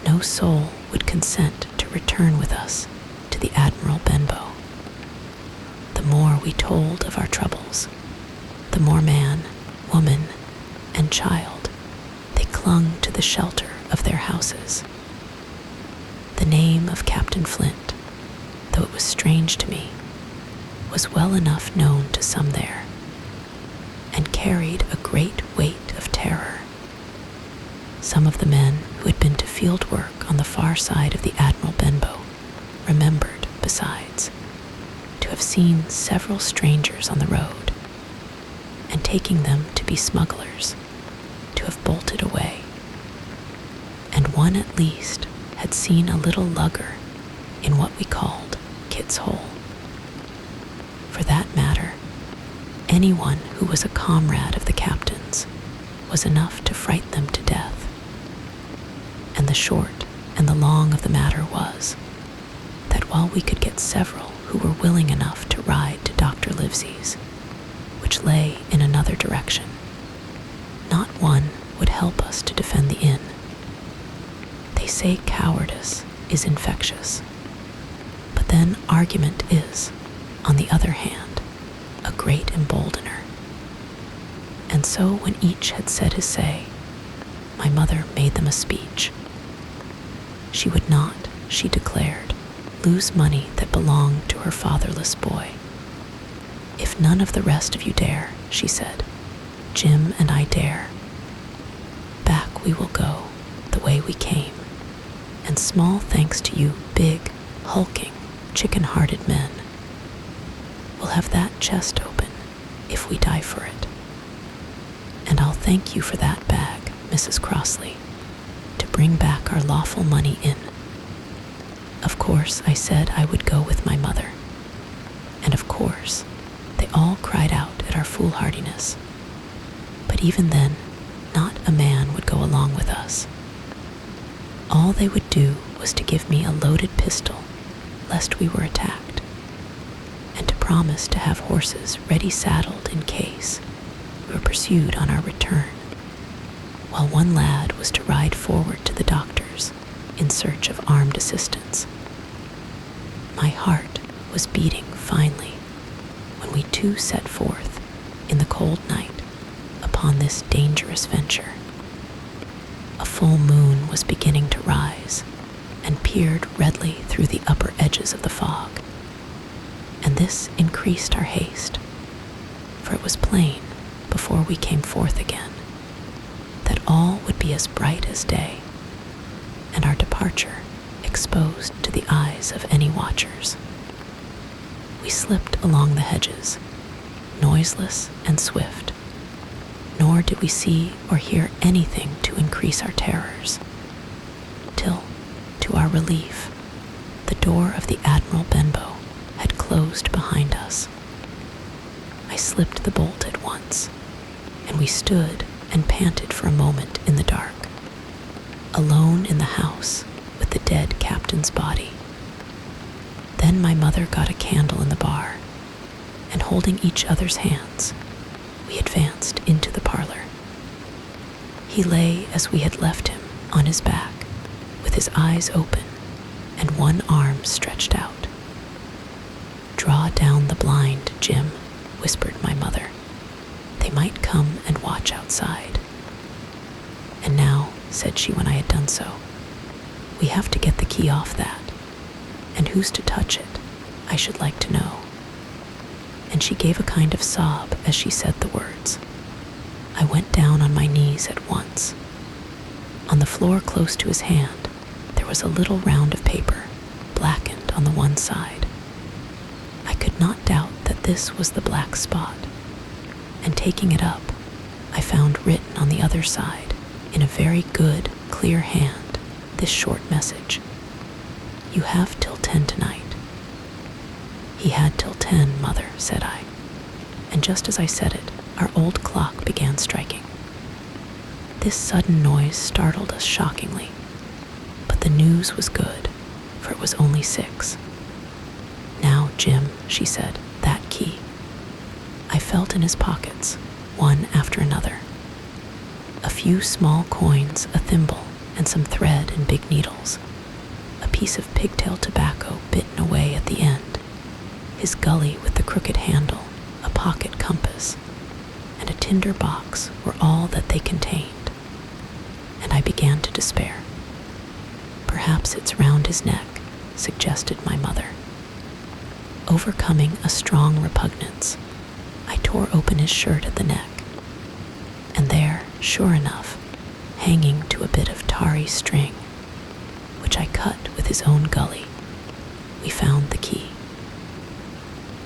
No soul would consent to return with us to the Admiral Benbow. The more we told of our troubles, the more man, woman, and child they clung to the shelter of their houses. The name of Captain Flint, though it was strange to me, was well enough known to some there, and carried a great weight of terror. Some of the men who had been to field work on the far side of the Admiral Benbow remembered, besides, to have seen several strangers on the road, and taking them to be smugglers, to have bolted away. And one at least had seen a little lugger in what we called Kit's Hole. For that matter, anyone who was a comrade of the captain's was enough to fright them to death. And the short and the long of the matter was that while we could get several who were willing enough to ride to Dr. Livesey's, which lay in another direction, not one would help us to defend the inn. They say cowardice is infectious, but then argument is, on the other hand, a great emboldener. And so when each had said his say, my mother made them a speech. She would not, she declared, lose money that belonged to her fatherless boy. If none of the rest of you dare, she said, Jim and I dare. Back we will go, the way we came, and small thanks to you big, hulking, chicken-hearted men. We'll have that chest open, if we die for it. And I'll thank you for that bag, Mrs. Crossley, to bring back our lawful money in. Of course, I said I would go with my mother, and of course, they all cried out at our foolhardiness. But even then, not a man would go along with us. All they would do was to give me a loaded pistol, lest we were attacked, and to promise to have horses ready saddled in case we were pursued on our return, while one lad was to ride forward to the doctor's in search of armed assistance. My heart was beating finely when we two set forth in the cold night upon this dangerous venture. A full moon was beginning to rise and peered redly through the upper edges of the fog, and this increased our haste, for it was plain before we came forth again that all would be as bright as day, and our departure exposed to the eyes of any watchers. We slipped along the hedges, noiseless and swift, nor did we see or hear anything to increase our terrors, till, to our relief, the door of the Admiral Benbow had closed behind us. slipped the bolt at once, and we stood and panted for a moment in the dark, alone in the house with the dead captain's body. Then my mother got a candle in the bar, and holding each other's hands, we advanced into the parlor. He lay as we had left him, on his back, with his eyes open and one arm stretched out. "Draw down the blind, Jim," whispered my mother. "They might come and watch outside." "And now," said she when I had done so, "we have to get the key off that. And who's to touch it, I should like to know." And she gave a kind of sob as she said the words. I went down on my knees at once. On the floor close to his hand, there was a little round of paper, blackened on the one side. I could not doubt that this was the black spot, and taking it up, I found written on the other side, in a very good, clear hand, this short message: "You have till 10 tonight." "He had till 10, Mother," said I, and just as I said it, our old clock began striking. This sudden noise startled us shockingly, but the news was good, for it was only 6. "Now, Jim," she said, "that key." I felt in his pockets, one after another. A few small coins, a thimble, and some thread and big needles, a piece of pigtail tobacco bitten away at the end, his gully with the crooked handle, a pocket compass, and a tinder box were all that they contained, and I began to despair. "Perhaps it's round his neck," suggested my mother. Overcoming a strong repugnance, I tore open his shirt at the neck, and there, sure enough, hanging to a bit of tarry string, which I cut with his own gully, we found the key.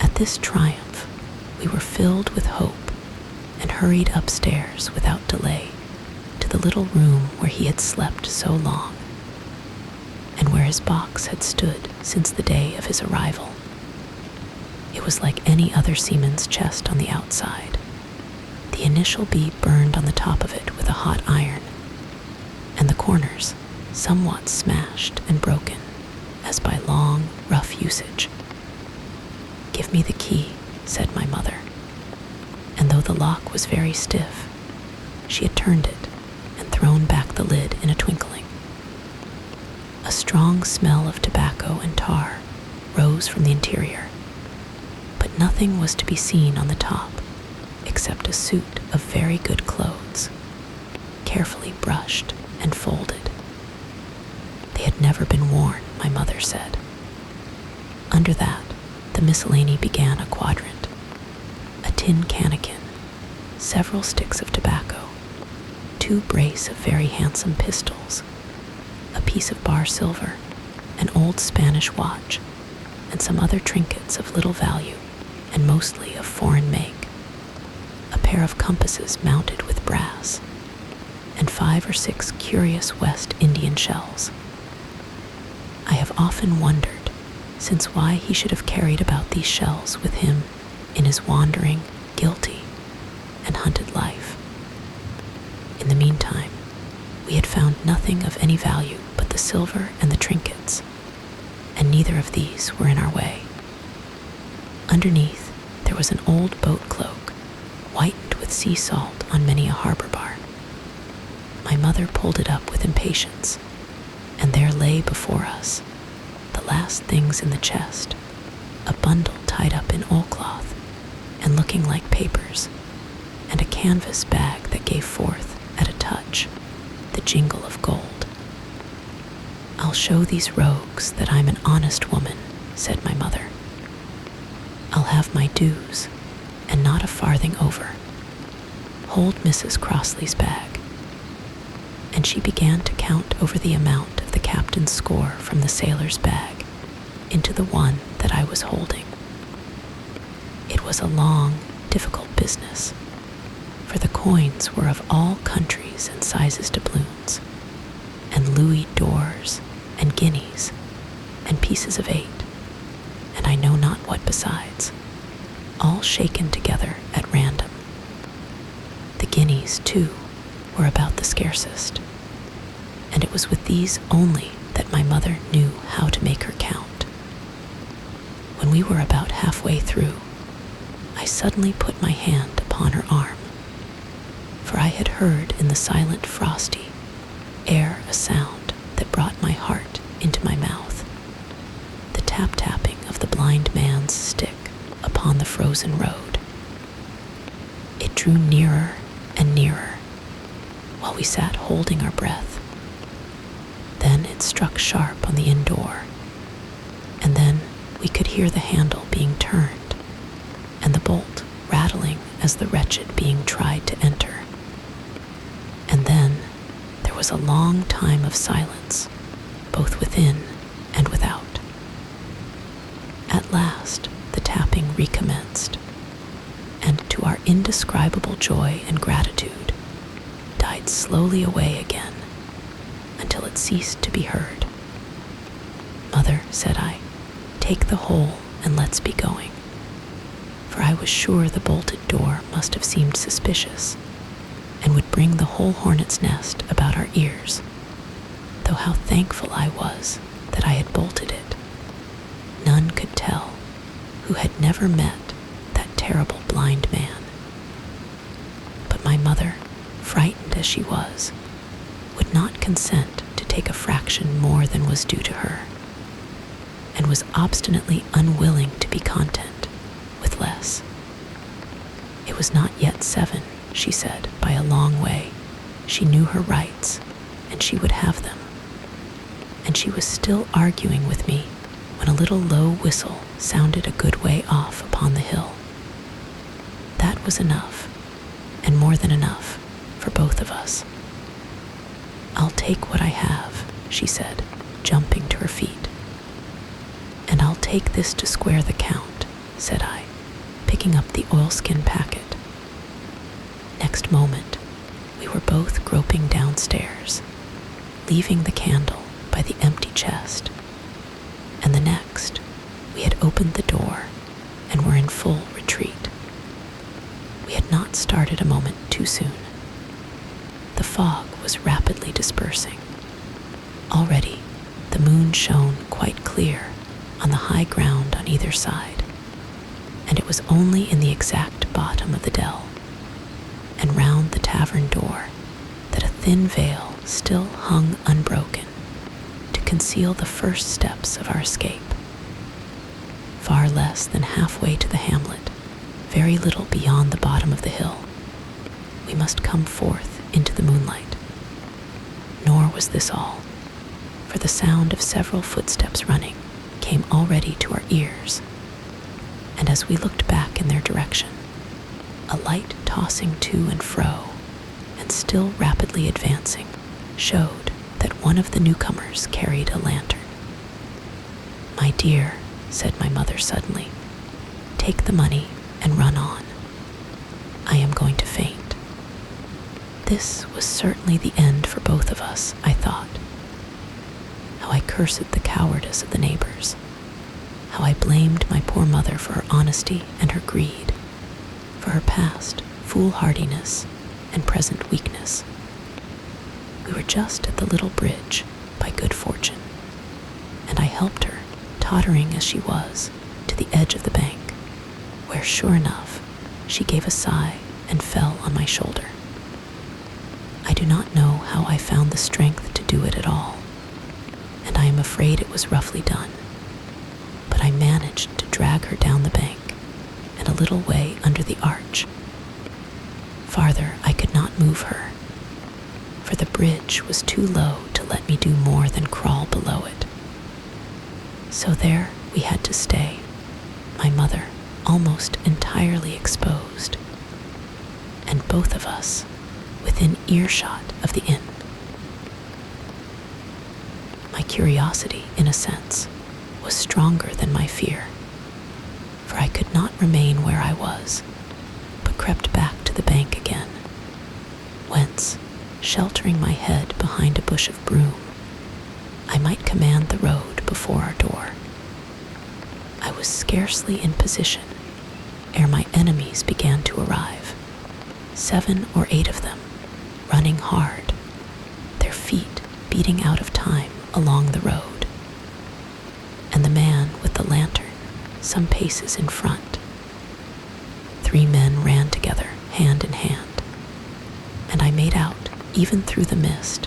At this triumph, we were filled with hope and hurried upstairs without delay to the little room where he had slept so long, and where his box had stood since the day of his arrival. It was like any other seaman's chest on the outside. The initial B burned on the top of it with a hot iron, and the corners somewhat smashed and broken, as by long, rough usage. "Give me the key," said my mother, and though the lock was very stiff, she had turned it and thrown back the lid in a twinkling. A strong smell of tobacco and tar rose from the interior, but nothing was to be seen on the top except a suit of very good clothes, carefully brushed and folded. They had never been worn, my mother said. Under that, the miscellany began a quadrant: a tin cannikin, several sticks of tobacco, 2 brace of very handsome pistols, a piece of bar silver, an old Spanish watch, and some other trinkets of little value and mostly of foreign make, a pair of compasses mounted with brass, and 5 or 6 curious West Indian shells. I have often wondered since why he should have carried about these shells with him in his wandering, guilty, and hunted life. In the meantime, we had found nothing of any value but the silver and the trinkets, and neither of these were in our way. Underneath, there was an old boat cloak, whitened with sea salt on many a harbor bar. My mother pulled it up with impatience, and there lay before us the last things in the chest, a bundle tied up in oilcloth and looking like papers, and a canvas bag that gave forth, at a touch, the jingle of gold. "I'll show these rogues that I'm an honest woman," said my mother. "I'll have my dues, and not a farthing over. Hold Mrs. Crossley's bag." And she began to count over the amount of the captain's score from the sailor's bag into the one that I was holding. It was a long, difficult business, for the coins were of all countries and sizes doubloons, and louis d'ors, and guineas, and pieces of 8, and I know not what besides. all shaken together at random. The guineas, too, were about the scarcest, and it was with these only that my mother knew how to make her count. When we were about halfway through, I suddenly put my hand upon her arm, for I had heard in the silent frosty air a sound that brought my heart into my mouth, the tap-tapping of the blind man's stick upon the frozen road. It drew nearer and nearer, while we sat holding our breath. Then it struck sharp on the inn door, and then we could hear the handle being turned and the bolt rattling as the wretched being tried to enter. And then there was a long time of silence, both within and without. At last the tapping recommenced, and to our indescribable joy and gratitude, died slowly away again until it ceased to be heard. "Mother," said I, "take the whole and let's be going," for I was sure the bolted door must have seemed suspicious and would bring the whole hornet's nest about our ears, though how thankful I was that I had bolted it. None could tell who had never met that terrible blind man. But my mother, frightened as she was, would not consent to take a fraction more than was due to her, and was obstinately unwilling to be content with less. It was not yet 7, she said, by a long way. She knew her rights, and she would have them. And she was still arguing with me when a little low whistle sounded a good way off upon the hill. That was enough, and more than enough, for both of us. "I'll take what I have," she said, jumping to her feet. "And I'll take this to square the count," said I, picking up the oilskin packet. Next moment, we were both groping downstairs, leaving the candle by the empty chest, and the next, we had opened the door and were in full retreat. We had not started a moment too soon. The fog was rapidly dispersing. Already, the moon shone quite clear on the high ground on either side, and it was only in the exact bottom of the dell and round the tavern door that a thin veil still hung unbroken to conceal the first steps of our escape. Far less than halfway to the hamlet, very little beyond the bottom of the hill, we must come forth into the moonlight. Nor was this all, for the sound of several footsteps running came already to our ears, and as we looked back in their direction, a light tossing to and fro, and still rapidly advancing, showed that one of the newcomers carried a lantern. "My dear," said my mother suddenly, "take the money and run on. I am going to faint." This was certainly the end for both of us, I thought. How I cursed the cowardice of the neighbors. How I blamed my poor mother for her honesty and her greed, for her past foolhardiness and present weakness. We were just at the little bridge, by good fortune, and I helped her, tottering as she was, to the edge of the bank, where, sure enough, she gave a sigh and fell on my shoulder. I do not know how I found the strength to do it at all, and I am afraid it was roughly done, but I managed to drag her down the bank and a little way under the arch. Farther I could not move her, for the bridge was too low to let me do more than crawl below it. So there we had to stay, my mother almost entirely exposed, and both of us within earshot of the inn. My curiosity, in a sense, was stronger than my fear, for I could not remain where I was, but crept back to the bank again, whence, sheltering my head behind a bush of broom, I might command the road before our door. I was scarcely in position ere my enemies began to arrive, 7 or 8 of them, running hard, their feet beating out of time along the road, and the man with the lantern some paces in front. 3 men ran together, hand in hand, and I made out, even through the mist,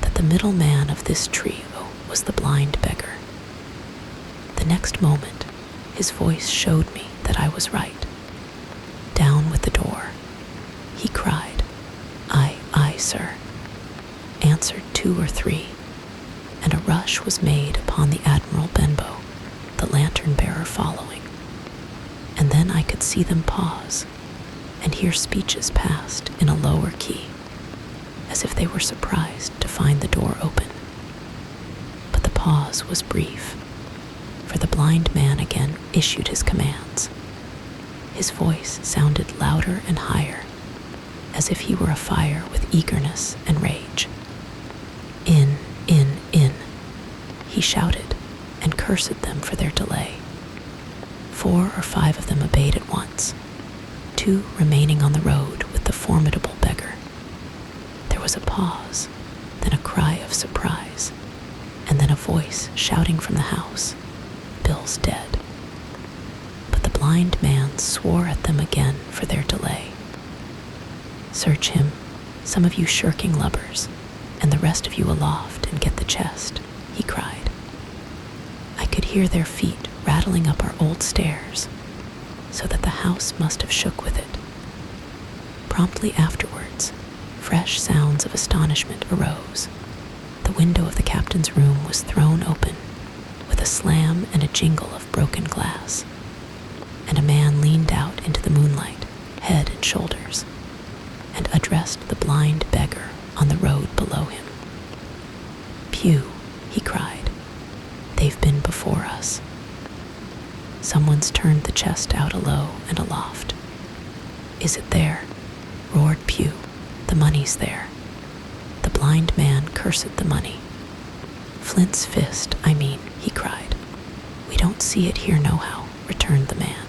that the middle man of this trio was the blind beggar. The next moment, his voice showed me that I was right. "Down with the door," he cried. Aye, sir," answered 2 or 3, and a rush was made upon the Admiral Benbow, the lantern-bearer following. And then I could see them pause and hear speeches passed in a lower key, as if they were surprised to find the door open. But the pause was brief, for the blind man again issued his commands. His voice sounded louder and higher, as if he were afire with eagerness and rage. In, he shouted, and cursed them for their delay. 4 or 5 of them obeyed at once, 2 remaining on the road with the formidable beggar. There was a pause, then a cry of surprise, and then a voice shouting from the house, "Bill's dead." But the blind man swore at them again for their delay. "Search him, some of you shirking lubbers, and the rest of you aloft and get the chest," he cried. I could hear their feet rattling up our old stairs, so that the house must have shook with it. Promptly afterwards, fresh sounds of astonishment arose. The window of the captain's room was thrown open, with a slam and a jingle of broken glass, and a man leaned out into the moonlight, head and shoulders, and addressed the blind beggar on the road below him. "Pew," he cried, "they've been before us." Someone's turned the chest out alow and aloft. "Is it there?" roared Pew. "The money's there." The blind man cursed the money. "Flint's fist, I mean," he cried. "We don't see it here nohow," returned the man.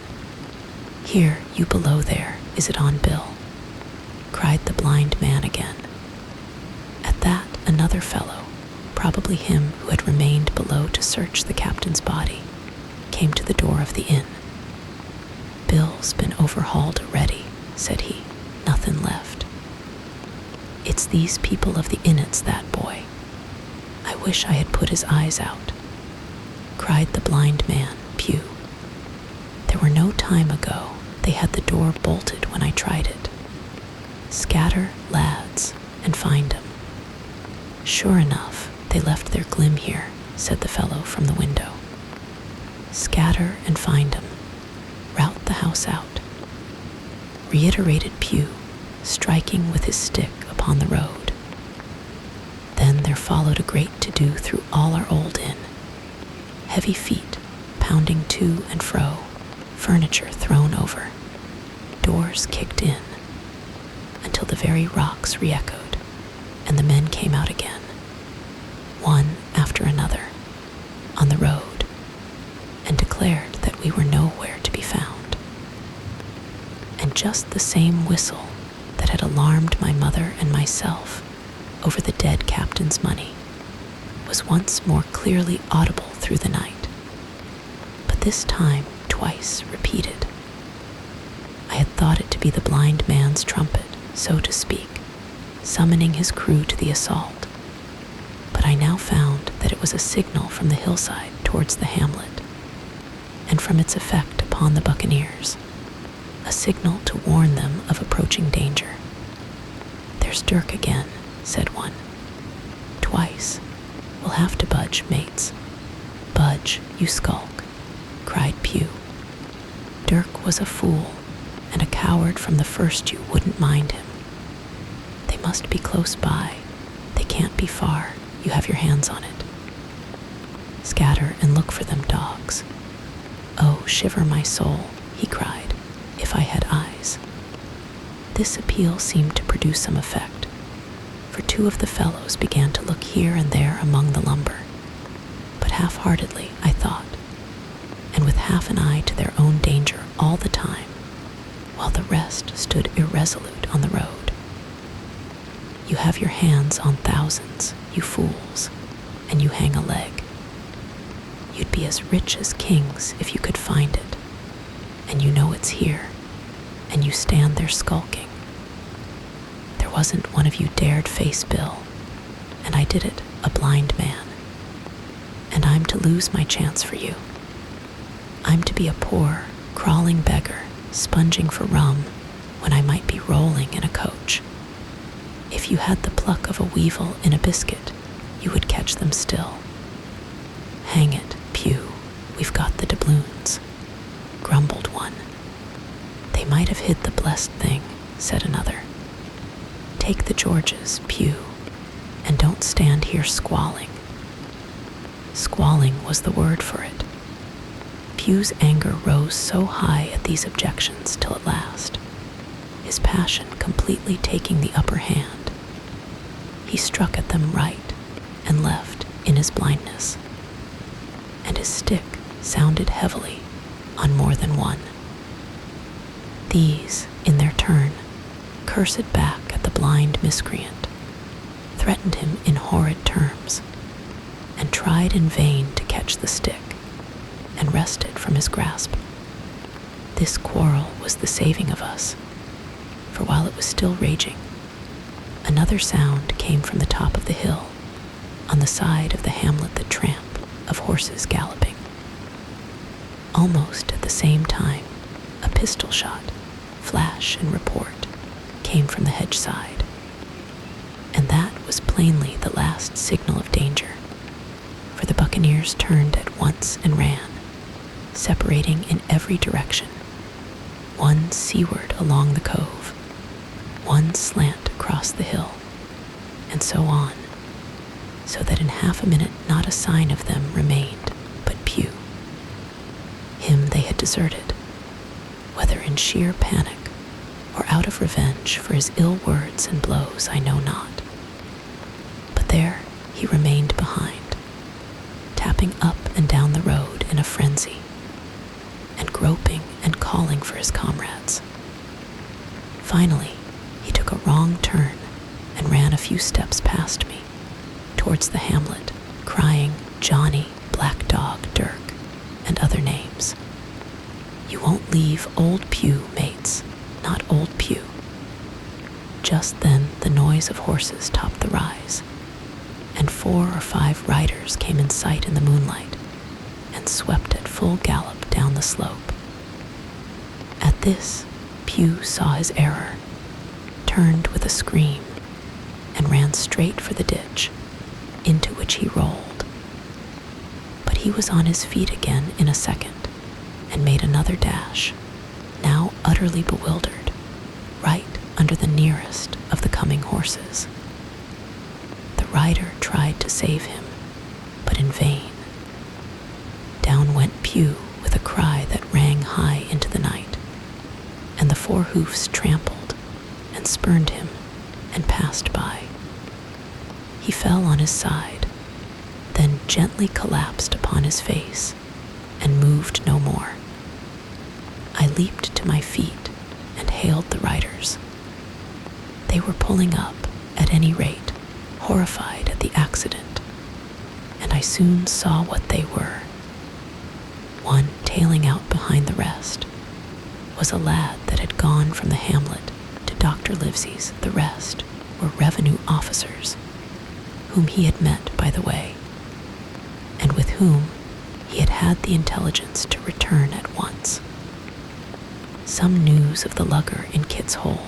"Here, you below there, is it on Bill?" cried the blind man again. At that, another fellow, probably him who had remained below to search the captain's body, came to the door of the inn. "Bill's been overhauled already," said he. "Nothing left." "It's these people of the inn, it's that boy. I wish I had put his eyes out," cried the blind man, Pew. "There were no time ago they had the door bolted when I tried it. Scatter, lads, and find 'em." "Sure enough, they left their glim here," said the fellow from the window. "Scatter and find 'em. Rout the house out," reiterated Pew, striking with his stick upon the road. Then there followed a great to-do through all our old inn. Heavy feet pounding to and fro, furniture thrown over, doors kicked in, until the very rocks re-echoed, and the men came out again, one after another, on the road, and declared that we were nowhere to be found. And just the same whistle that had alarmed my mother and myself over the dead captain's money was once more clearly audible through the night, but this time twice repeated. I had thought it to be the blind man's trumpet, so to speak, summoning his crew to the assault, but I now found that it was a signal from the hillside towards the hamlet, and from its effect upon the buccaneers, a signal to warn them of approaching danger. "There's Dirk again," said one. "Twice. We'll have to budge, mates." "Budge, you skulk," cried Pew. "Dirk was a fool, and a coward from the first. You wouldn't mind him. They must be close by. They can't be far. You have your hands on it. Scatter and look for them, dogs." "Oh, shiver my soul," he cried, "if I had eyes." This appeal seemed to produce some effect, for 2 of the fellows began to look here and there among the lumber, but half-heartedly, I thought, and with half an eye to their own danger all the time, rest stood irresolute on the road. You have your hands on thousands, you fools, and you hang a leg. You'd be as rich as kings if you could find it, and you know it's here, and you stand there skulking. There wasn't one of you dared face Bill, and I did it, a blind man. And I'm to lose my chance for you. I'm to be a poor, crawling beggar, sponging for rum, when I might be rolling in a coach. If you had the pluck of a weevil in a biscuit, you would catch them still. Hang it, Pew, we've got the doubloons, grumbled one. They might have hid the blessed thing, said another. Take the Georges, Pew, and don't stand here squalling. Squalling was the word for it. Pew's anger rose so high at these objections till at last, his passion completely taking the upper hand, he struck at them right and left in his blindness, and his stick sounded heavily on more than one. These, in their turn, cursed back at the blind miscreant, threatened him in horrid terms, and tried in vain to catch the stick and wrest it from his grasp. This quarrel was the saving of us, for while it was still raging, another sound came from the top of the hill, on the side of the hamlet, the tramp of horses galloping. Almost at the same time, a pistol shot, flash and report, came from the hedge side, and that was plainly the last signal of danger, for the buccaneers turned at once and ran, separating in every direction, one seaward along the cove, one slant across the hill, and so on, so that in half a minute not a sign of them remained but Pew. Him they had deserted, whether in sheer panic or out of revenge for his ill words and blows, I know not. But there he remained behind, tapping up and down the road in a frenzy, and groping and calling for his comrades. Finally, he took a wrong turn and ran a few steps past me, towards the hamlet, crying, Johnny, Black Dog, Dirk, and other names. You won't leave old Pew, mates, not old Pew. Just then the noise of horses topped the rise, and 4 or 5 riders came in sight in the moonlight, and swept at full gallop down the slope. At this, Pew saw his error, turned with a scream, and ran straight for the ditch, into which he rolled. But he was on his feet again in a second, and made another dash, now utterly bewildered, right under the nearest of the coming horses. The rider tried to save him, but in vain. Down went Pew with a cry that rang high into the night, and the 4 hoofs trampled and spurned him and passed by. He fell on his side, then gently collapsed upon his face and moved no more. I leaped to my feet and hailed the riders. They were pulling up, at any rate, horrified at the accident, and I soon saw what they were. One tailing out behind the rest was a lad that had gone from the hamlet to Dr. Livesey's. The rest were revenue officers, whom he had met by the way, and with whom he had had the intelligence to return at once. Some news of the lugger in Kit's Hole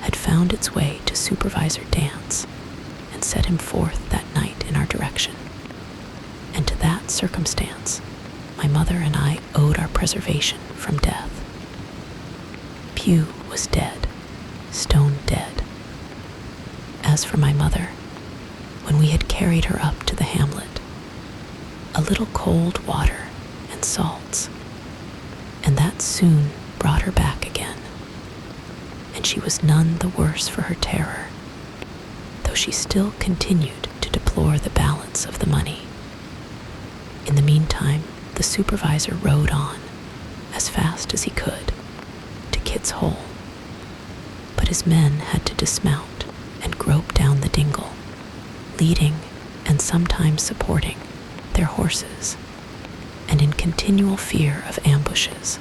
had found its way to Supervisor Dance and set him forth that night in our direction, and to that circumstance my mother and I owed our preservation from death. Pew was dead, stone dead. As for my mother, when we had carried her up to the hamlet, a little cold water and salts, and that soon brought her back again, and she was none the worse for her terror, though she still continued to deplore the balance of the money. In the meantime, the supervisor rode on, as fast as he could, to Kit's Hole, but his men had to dismount and grope down the dingle, leading and sometimes supporting their horses, and in continual fear of ambushes.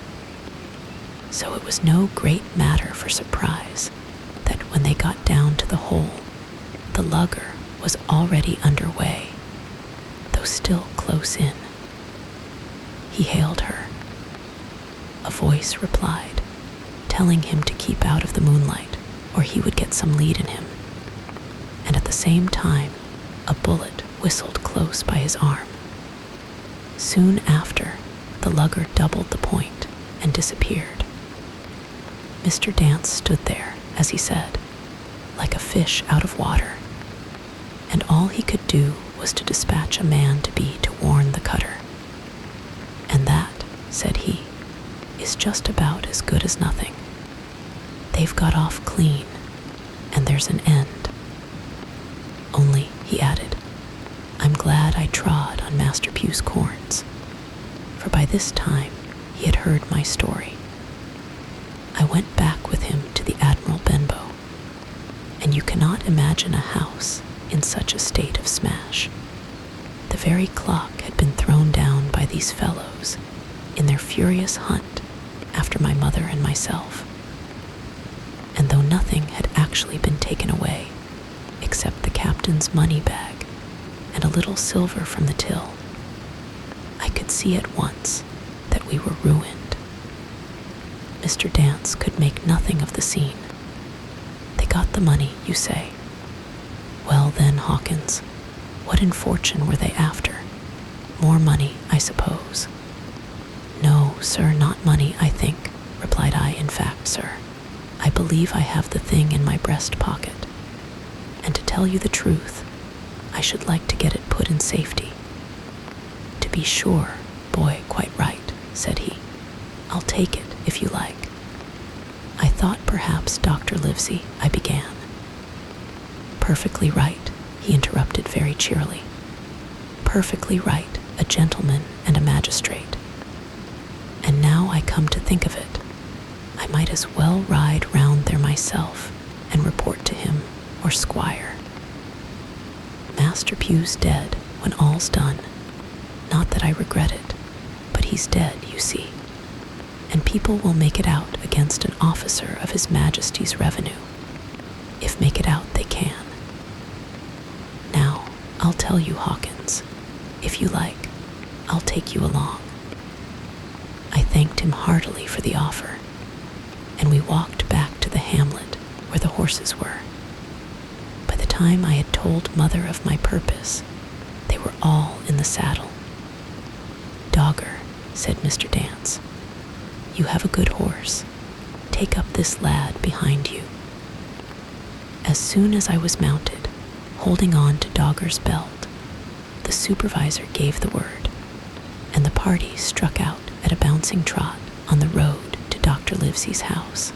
So it was no great matter for surprise that when they got down to the hole, the lugger was already underway, though still close in. He hailed her. A voice replied, telling him to keep out of the moonlight or he would get some lead in him. And at the same time, a bullet whistled close by his arm. Soon after, the lugger doubled the point and disappeared. Mr. Dance stood there, as he said, like a fish out of water, and all he could do was to dispatch a man to warn the cutter. And that, said he, is just about as good as nothing. They've got off clean, and there's an end. Only, he added, I'm glad I trod on Master Pugh's corns, for by this time he had heard my story. I went back with him to the Admiral Benbow, and you cannot imagine a house in such a state of smash. The very clock had been thrown down by these fellows in their furious hunt after my mother and myself. And though nothing had actually been taken away, except the captain's money bag and a little silver from the till, I could see at once that we were ruined. Mr. Dance could make nothing of the scene. They got the money, you say. Well then, Hawkins, what in fortune were they after? More money, I suppose. No, sir, not money, I think, replied I. In fact, sir, I believe I have the thing in my breast pocket. And to tell you the truth, I should like to get it put in safety. To be sure, boy, quite right, said he. I'll take it, if you like. I thought perhaps, Dr. Livesey, I began. Perfectly right, he interrupted very cheerily. Perfectly right, a gentleman and a magistrate. And now I come to think of it, I might as well ride round there myself and report to him or squire. Master Pugh's dead when all's done. Not that I regret it, but he's dead, you see. And people will make it out against an officer of His Majesty's revenue, if make it out they can. Now, I'll tell you, Hawkins, if you like, I'll take you along. I thanked him heartily for the offer, and we walked back to the hamlet where the horses were. By the time I had told Mother of my purpose, they were all in the saddle. Dogger, said Mr. Dance, you have a good horse. Take up this lad behind you. As soon as I was mounted, holding on to Dogger's belt, the supervisor gave the word, and the party struck out at a bouncing trot on the road to Dr. Livesey's house.